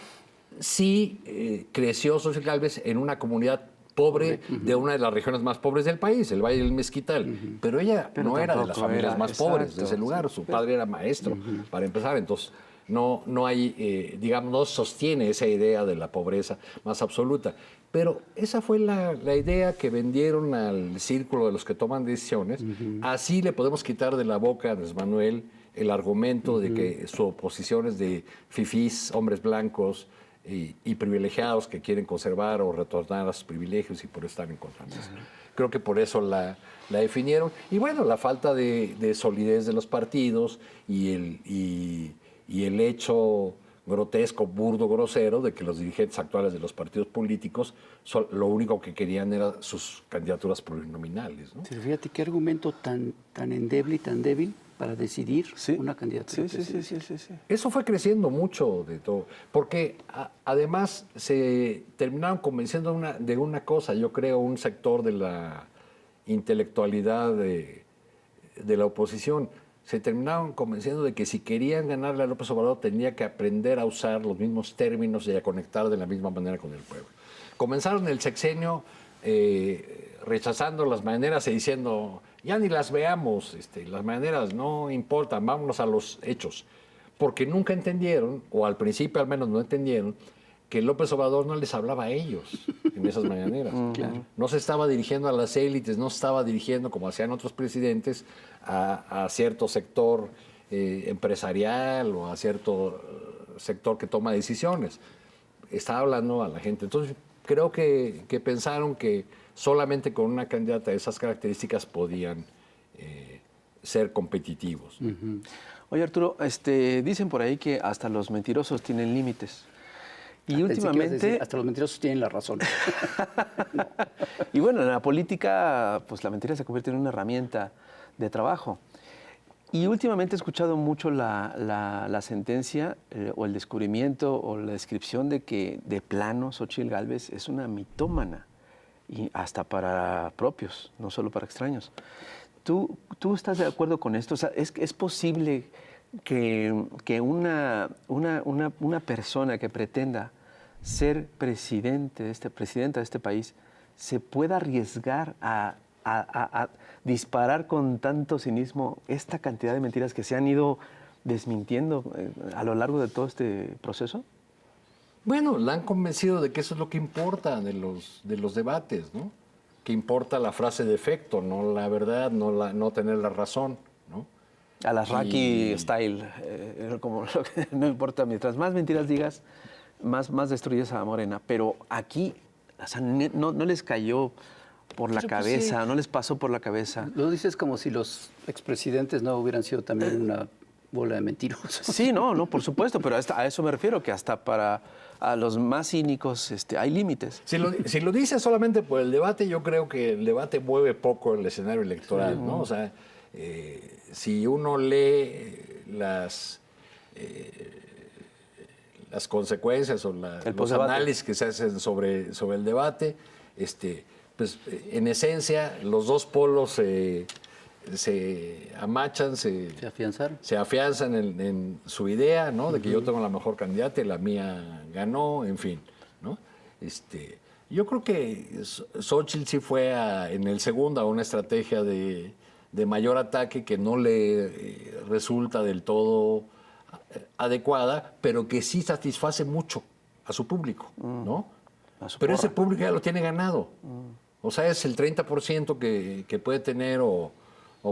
sí creció Xóchitl Gálvez en una comunidad pobre de una de las regiones más pobres del país, el Valle del Mezquital. Pero ella no era de las familias más pobres de ese lugar. Su padre era maestro, para empezar. Entonces, no hay, digamos, no sostiene esa idea de la pobreza más absoluta. Pero esa fue la idea que vendieron al círculo de los que toman decisiones. Así le podemos quitar de la boca a Andrés Manuel el argumento de que su oposición es de fifís, hombres blancos y privilegiados que quieren conservar o retornar a sus privilegios y por eso están en contra de eso. Creo que por eso la definieron. Y bueno, la falta de solidez de los partidos y el hecho grotesco, burdo, grosero de que los dirigentes actuales de los partidos políticos lo único que querían era sus candidaturas plurinominales, ¿no? Pero fíjate qué argumento tan endeble y tan débil para decidir una candidatura. Sí. Eso fue creciendo mucho de todo, porque además se terminaron convenciendo de una cosa, yo creo, un sector de la intelectualidad de la oposición. Se terminaron convenciendo de que si querían ganarle a López Obrador tenía que aprender a usar los mismos términos y a conectar de la misma manera con el pueblo. Comenzaron el sexenio rechazando las mañaneras y diciendo, ya ni las veamos, las mañaneras no importan, vámonos a los hechos. Porque nunca entendieron, o al principio al menos no entendieron, que López Obrador no les hablaba a ellos en esas mañaneras. Claro. No se estaba dirigiendo a las élites, no se estaba dirigiendo, como hacían otros presidentes, a cierto sector empresarial o a cierto sector que toma decisiones. Estaba hablando a la gente. Entonces, creo que pensaron que solamente con una candidata de esas características podían ser competitivos. Uh-huh. Oye, Arturo, dicen por ahí que hasta los mentirosos tienen límites. Y últimamente... hasta los mentirosos tienen la razón. Y bueno, en la política, pues la mentira se convierte en una herramienta de trabajo. Y últimamente he escuchado mucho la sentencia o el descubrimiento o la descripción de que de plano Xóchitl Gálvez es una mitómana, y hasta para propios, no solo para extraños. ¿Tú estás de acuerdo con esto? O sea, ¿es posible que una persona que pretenda ser presidenta de este país se pueda arriesgar a disparar con tanto cinismo esta cantidad de mentiras que se han ido desmintiendo a lo largo de todo este proceso? Bueno, la han convencido de que eso es lo que importa de los debates, ¿no? Que importa la frase de efecto, no la verdad, no tener la razón, ¿no? A la Rocky style, como lo que no importa, mientras más mentiras digas, más destruyes a Morena. Pero aquí, o sea, no les cayó por la cabeza, sí. No les pasó por la cabeza. Lo dices como si los expresidentes no hubieran sido también una bola de mentirosos. Sí, no, por supuesto, pero a eso me refiero, que hasta para a los más cínicos hay límites. Si lo dices solamente por el debate, yo creo que el debate mueve poco el escenario electoral, sí, ¿no? O sea, si uno lee las consecuencias o los análisis que se hacen sobre el debate, pues en esencia los dos polos se amachan, se afianzan en su idea, ¿no? De que yo tengo la mejor candidata y la mía ganó, en fin, ¿no? Yo creo que Xóchitl sí fue en el segundo a una estrategia de mayor ataque que no le resulta del todo adecuada, pero que sí satisface mucho a su público, ¿no? Pero ese público ya lo tiene ganado. O sea, es el 30% que puede tener o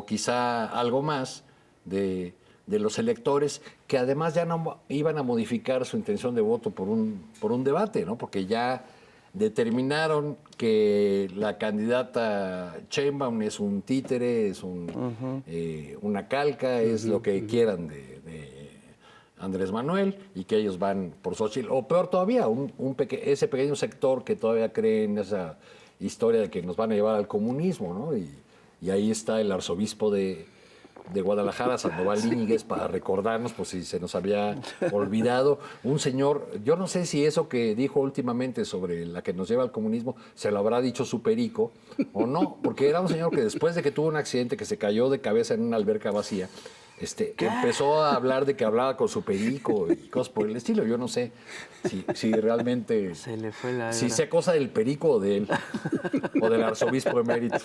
quizá algo más de los electores que además ya no iban a modificar su intención de voto por un debate, ¿no? Porque ya determinaron que la candidata Sheinbaum es un títere, es una calca, es lo que quieran de Andrés Manuel, y que ellos van por Xóchitl, o peor todavía, ese pequeño sector que todavía cree en esa historia de que nos van a llevar al comunismo, ¿no? Y ahí está el arzobispo de Guadalajara, Sandoval Íñiguez, para recordarnos, por si se nos había olvidado, un señor, yo no sé si eso que dijo últimamente sobre la que nos lleva al comunismo, se lo habrá dicho su perico o no, porque era un señor que después de que tuvo un accidente, que se cayó de cabeza en una alberca vacía, empezó a hablar de que hablaba con su perico y cosas por el estilo. Yo no sé si realmente... Se le fue la... Si sea cosa del perico o de él, o del arzobispo emérito.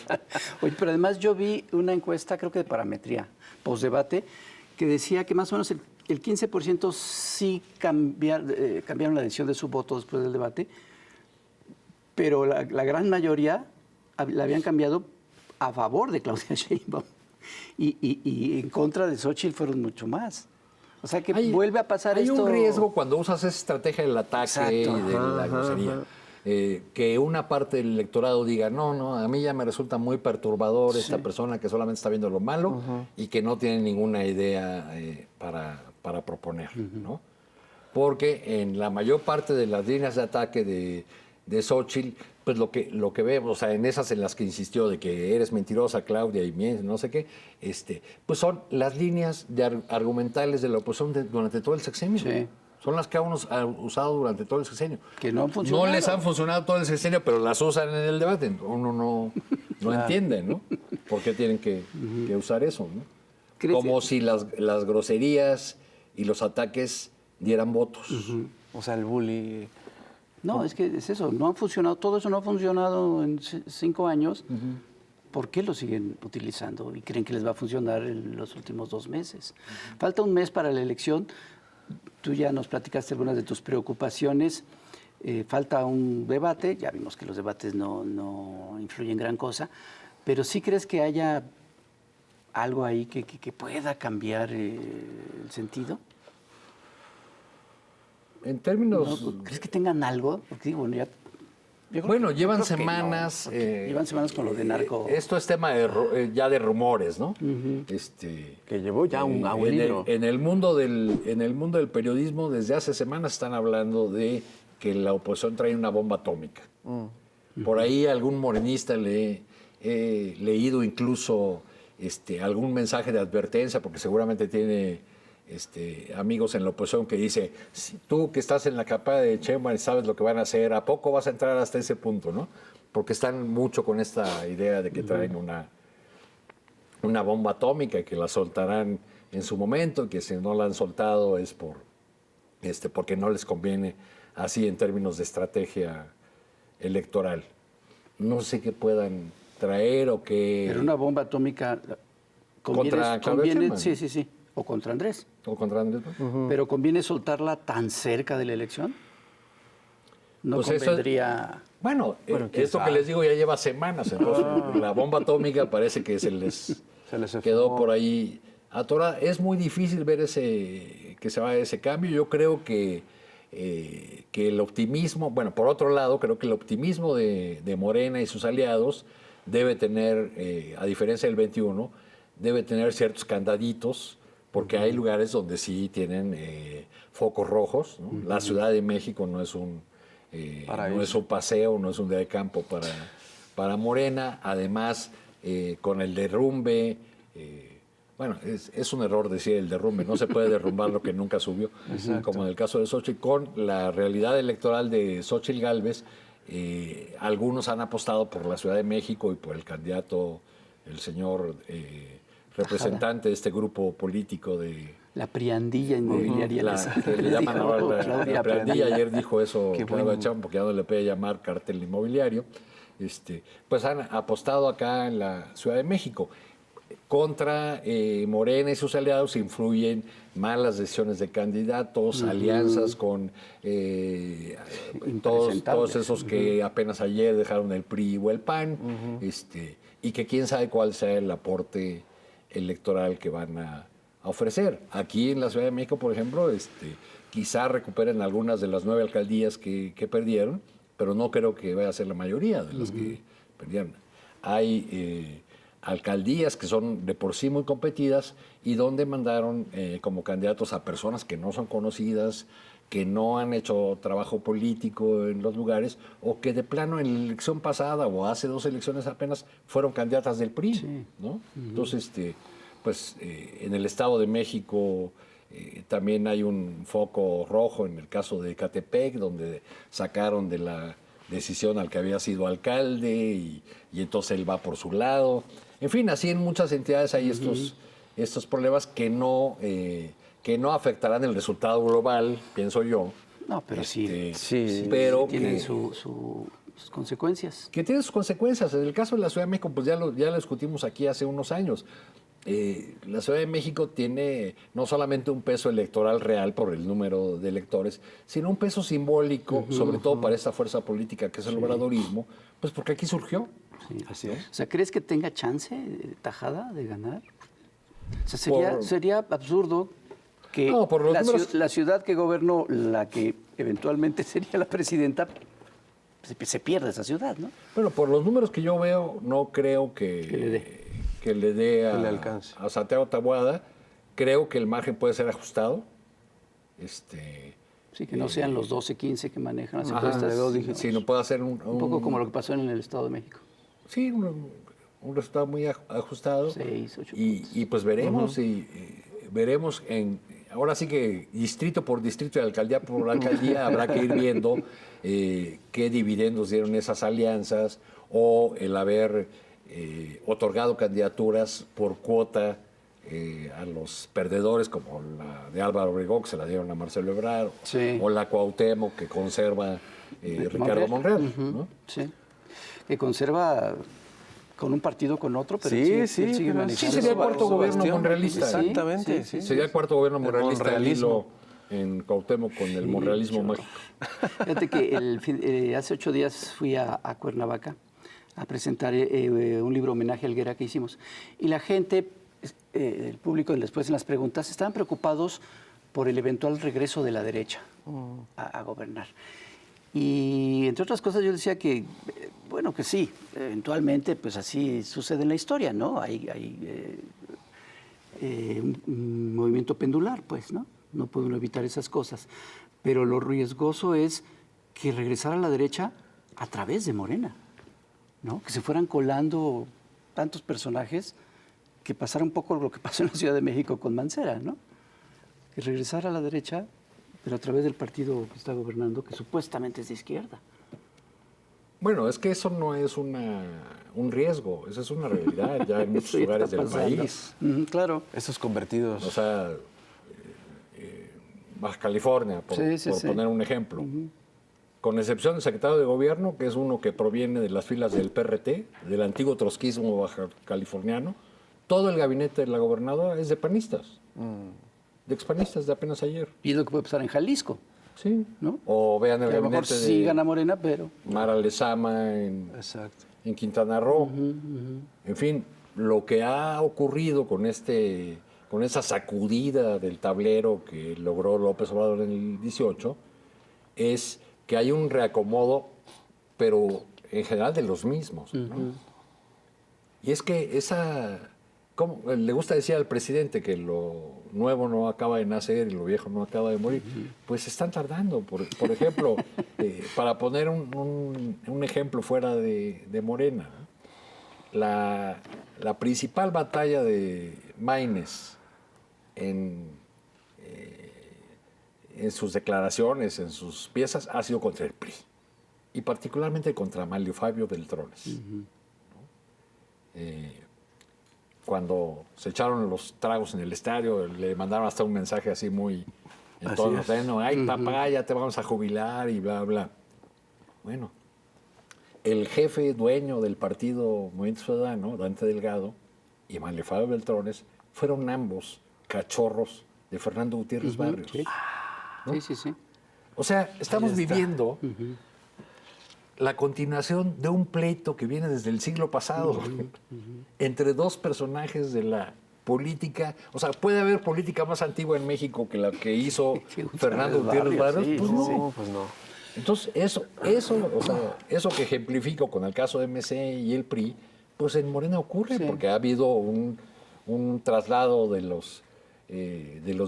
Oye, pero además yo vi una encuesta, creo que de Parametría, postdebate, que decía que más o menos el 15% sí cambiaron la decisión de su voto después del debate, pero la gran mayoría la habían cambiado a favor de Claudia Sheinbaum. Y en contra de Xóchitl fueron mucho más. O sea que vuelve a pasar esto. Hay un riesgo cuando usas esa estrategia del ataque. Exacto. Y de la grosería. que una parte del electorado diga, no, a mí ya me resulta muy perturbador esta persona que solamente está viendo lo malo y que no tiene ninguna idea para proponer, ¿no? Porque en la mayor parte de las líneas de ataque de Xóchitl, pues lo que vemos, o sea, en esas en las que insistió de que eres mentirosa, Claudia, y no sé qué, pues son las líneas argumentales de la oposición durante todo el sexenio. Sí. Son las que ha usado durante todo el sexenio. Que no han funcionado. No les han funcionado todo el sexenio, pero las usan en el debate. Uno no entiende, ¿no? ¿Por qué tienen que usar eso, ¿no? Como si las groserías y los ataques dieran votos. O sea, el bully. No, es que es eso, no han funcionado, todo eso no ha funcionado en 5 años. ¿Por qué lo siguen utilizando y creen que les va a funcionar en los últimos 2 meses? Falta un mes para la elección. Tú ya nos platicaste algunas de tus preocupaciones. Falta un debate, ya vimos que los debates no influyen gran cosa, pero ¿sí crees que haya algo ahí que pueda cambiar el sentido? En términos... ¿No? ¿Crees que tengan algo? Porque digo, ya... Bueno, llevan creo que semanas... no, llevan semanas con lo de narco. Esto es tema ya de rumores, ¿no? Que llevó ya un libro. En el mundo del periodismo, desde hace semanas están hablando de que la oposición trae una bomba atómica. Por ahí algún morenista le he leído incluso algún mensaje de advertencia, porque seguramente tiene... amigos en la oposición que dice, si tú que estás en la capa de Sheinbaum y sabes lo que van a hacer, ¿a poco vas a entrar hasta ese punto, no? Porque están mucho con esta idea de que traen una bomba atómica y que la soltarán en su momento, y que si no la han soltado es porque no les conviene así en términos de estrategia electoral. No sé qué puedan traer o qué... Pero una bomba atómica conviene sí. O contra Andrés. O contra Andrés. Pero ¿conviene soltarla tan cerca de la elección? No pues convendría... Bueno, esto que les digo ya lleva semanas. Entonces, la bomba atómica parece que se les quedó por ahí atorada. Es muy difícil ver que se vaya ese cambio. Yo creo que el optimismo... Bueno, por otro lado, creo que el optimismo de Morena y sus aliados debe tener, a diferencia del 21, debe tener ciertos candaditos, porque hay lugares donde sí tienen focos rojos, ¿no? La Ciudad de México no es un paseo, no es un día de campo para Morena. Además, con el derrumbe, bueno, es un error decir el derrumbe, no se puede derrumbar lo que nunca subió, como en el caso de Xóchitl. Con la realidad electoral de Xóchitl Gálvez, algunos han apostado por la Ciudad de México y por el candidato, el señor... representante de este grupo político de... La priandilla inmobiliaria. Que le llaman ahora la priandilla. Ayer dijo eso Claudia Sheinbaum, porque ya no le puede llamar cartel inmobiliario. Pues han apostado acá en la Ciudad de México. Contra Morena y sus aliados influyen malas decisiones de candidatos, alianzas con todos esos que apenas ayer dejaron el PRI o el PAN, y que quién sabe cuál sea el aporte electoral que van a ofrecer. Aquí en la Ciudad de México, por ejemplo, quizá recuperen algunas de las 9 alcaldías que perdieron, pero no creo que vaya a ser la mayoría de las que perdieron. Hay alcaldías que son de por sí muy competidas y donde mandaron como candidatos a personas que no son conocidas, que no han hecho trabajo político en los lugares, o que de plano en la elección pasada o hace 2 elecciones apenas fueron candidatas del PRI, ¿no? Entonces, pues en el Estado de México también hay un foco rojo en el caso de Ecatepec, donde sacaron de la decisión al que había sido alcalde y entonces él va por su lado. En fin, así en muchas entidades hay estos problemas que no afectarán el resultado global, pienso yo. No, pero sí pero tienen sus consecuencias. Que tienen sus consecuencias. En el caso de la Ciudad de México, pues ya lo discutimos aquí hace unos años. La Ciudad de México tiene no solamente un peso electoral real por el número de electores, sino un peso simbólico, sobre todo para esta fuerza política que es el obradorismo, pues porque aquí surgió. Sí. Así es. O sea, ¿crees que tenga chance Tajada de ganar? O sea, sería absurdo que la ciudad que gobernó, la que eventualmente sería la presidenta, se pierde esa ciudad, ¿no? Bueno, por los números que yo veo, no creo que le dé Que le alcance. a Santiago Taboada. Creo que el margen puede ser ajustado. Sí, que no sean los 12, 15 que manejan las Ajá, encuestas. de dos dígitos. Sí, no puede hacer un poco como lo que pasó en el Estado de México. Sí, un resultado muy ajustado. 6, 8 y pues veremos, y veremos ahora sí que distrito por distrito y alcaldía por alcaldía habrá que ir viendo qué dividendos dieron esas alianzas o el haber otorgado candidaturas por cuota a los perdedores, como la de Álvaro Obregón, que se la dieron a Marcelo Ebrard, Sí. o la Cuauhtémoc, que conserva Ricardo Monreal. ¿no? Sí. Que conserva con un partido con otro, pero Sí, él sí, sigue pero manejando. Sí, sería el cuarto su gobierno bastión. monrealista. Exactamente. Sí, sí, Sería el cuarto gobierno El monrealista al monrealismo. hilo en Cuauhtémoc con el monrealismo chorro. mágico. Fíjate que hace 8 días fui a Cuernavaca a presentar un libro homenaje a Helguera que hicimos. Y la gente, el público después en las preguntas, estaban preocupados por el eventual regreso de la derecha a gobernar. Y entre otras cosas yo decía que, bueno, que sí, eventualmente pues así sucede en la historia, ¿no? Hay un movimiento pendular, pues, ¿no? No puede uno evitar esas cosas. Pero lo riesgoso es que regresara a la derecha a través de Morena, ¿no? Que se fueran colando tantos personajes que pasara un poco lo que pasó en la Ciudad de México con Mancera, ¿no? Que regresara a la derecha, pero a través del partido que está gobernando, que supuestamente es de izquierda. Bueno, es que eso no es un riesgo, eso es una realidad ya en muchos Eso ya lugares está del pasando. país. Claro. Esos convertidos. O sea, Baja California, por Sí. poner un ejemplo. Con excepción del secretario de Gobierno, que es uno que proviene de las filas del PRT, del antiguo trotskismo baja californiano, todo el gabinete de la gobernadora es de panistas, de expanistas de apenas ayer. Y es lo que puede pasar en Jalisco, Sí. ¿no? O vean el Que a lo mejor gabinete sí de gana Morena, pero... Mara Lezama Exacto. en Quintana Roo. En fin, lo que ha ocurrido con esa sacudida del tablero que logró López Obrador en el 18 es que hay un reacomodo, pero en general de los mismos, ¿no? Y es que como le gusta decir al presidente que lo nuevo no acaba de nacer y lo viejo no acaba de morir, pues están tardando. Por ejemplo, para poner un ejemplo fuera de Morena, ¿no? La principal batalla de Maínez en sus declaraciones, en sus piezas, ha sido contra el PRI. Y particularmente contra Manlio Fabio Beltrones. ¿No? Cuando se echaron los tragos en el estadio, le mandaron hasta un mensaje así muy en tono de, ay papá, ya te vamos a jubilar y bla, bla. Bueno, el jefe dueño del partido Movimiento Ciudadano, Dante Delgado, y Manlio Fabio Beltrones, fueron ambos cachorros de Fernando Gutiérrez Barrios. Sí. ¿no? Sí. O sea, estamos viviendo la continuación de un pleito que viene desde el siglo pasado entre dos personajes de la política. O sea, ¿puede haber política más antigua en México que la que hizo Fernando Gutiérrez Barrios? Sí, Pues sí, no. sí. No, pues no. Entonces, eso que ejemplifico con el caso de MC y el PRI, pues en Morena ocurre, Sí. porque ha habido un traslado de los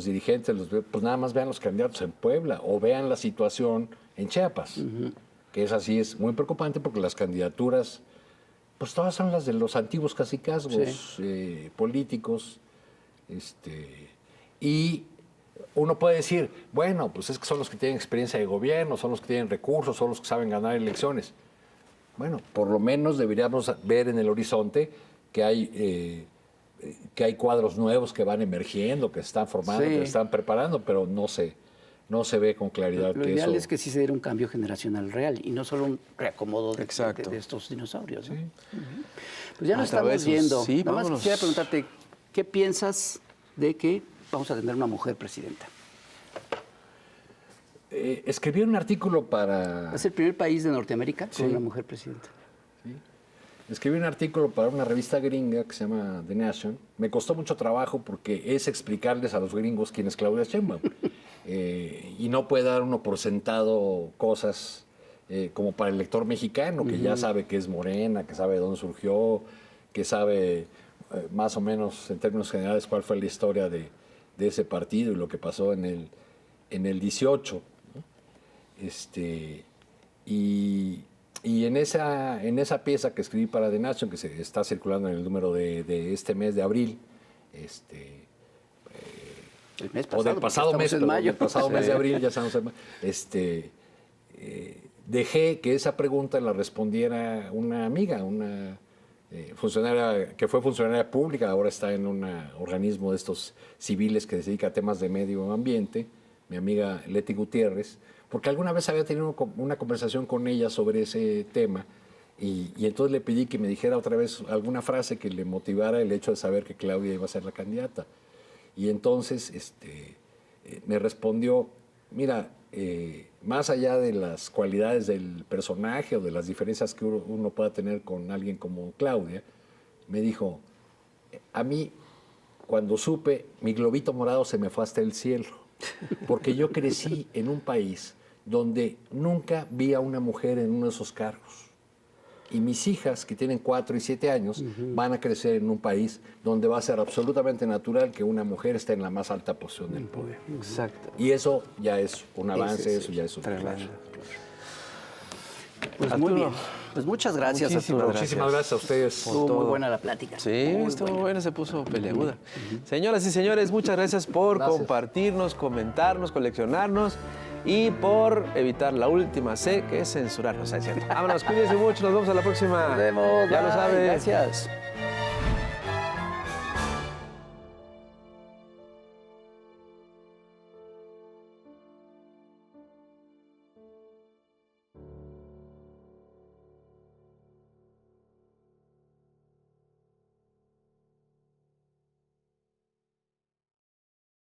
dirigentes, pues nada más vean los candidatos en Puebla o vean la situación en Chiapas, que es así, es muy preocupante porque las candidaturas, pues todas son las de los antiguos cacicazgos políticos, y uno puede decir, bueno, pues es que son los que tienen experiencia de gobierno, son los que tienen recursos, son los que saben ganar elecciones. Bueno, por lo menos deberíamos ver en el horizonte que hay cuadros nuevos que van emergiendo, que se están formando, Sí. que se están preparando, pero no se ve con claridad Lo que ideal eso... es que sí se diera un cambio generacional real y no solo un reacomodo de Exacto. estos dinosaurios, ¿no? Pues ya nos Otra estamos vez, yendo. sí, Nada más vámonos. quisiera preguntarte, ¿qué piensas de que vamos a tener una mujer presidenta? escribí un artículo para... Es el primer país de Norteamérica Sí. con una mujer presidenta. Escribí un artículo para una revista gringa que se llama The Nation. Me costó mucho trabajo porque es explicarles a los gringos quién es Claudia Sheinbaum. Y no puede dar uno por sentado cosas como para el lector mexicano, que ya sabe que es Morena, que sabe de dónde surgió, que sabe más o menos en términos generales cuál fue la historia de ese partido y lo que pasó en el 18. ¿No? Y en esa pieza que escribí para The Nation, que se está circulando en el número de este mes de abril, El mes o del pasado mes, en mayo. del pasado mes de abril, ya estamos en mayo, dejé que esa pregunta la respondiera una amiga, una funcionaria que fue funcionaria pública, ahora está en un organismo de estos civiles que se dedica a temas de medio ambiente, mi amiga Leti Gutiérrez, porque alguna vez había tenido una conversación con ella sobre ese tema y entonces le pedí que me dijera otra vez alguna frase que le motivara el hecho de saber que Claudia iba a ser la candidata. Y entonces me respondió, mira, más allá de las cualidades del personaje o de las diferencias que uno pueda tener con alguien como Claudia, me dijo, a mí cuando supe, mi globito morado se me fue hasta el cielo, porque yo crecí en un país donde nunca vi a una mujer en uno de esos cargos. Y mis hijas, que tienen 4 y 7 años, van a crecer en un país donde va a ser absolutamente natural que una mujer esté en la más alta posición del poder. Exacto. Y eso ya es un avance, eso ya es un Tremendo. Pues Arturo, muy bien. Pues muchas gracias, muchísimas Arturo. Muchísimas gracias a ustedes. Estuvo muy buena la plática. Sí, Muy estuvo buena. bueno, se puso peleaguda. Señoras y señores, muchas gracias por compartirnos, comentarnos, coleccionarnos y por evitar la última C, que es censurarnos. Vámonos, cuídense mucho, nos vemos a la próxima. Nos vemos. Ya lo bye, sabes. Gracias.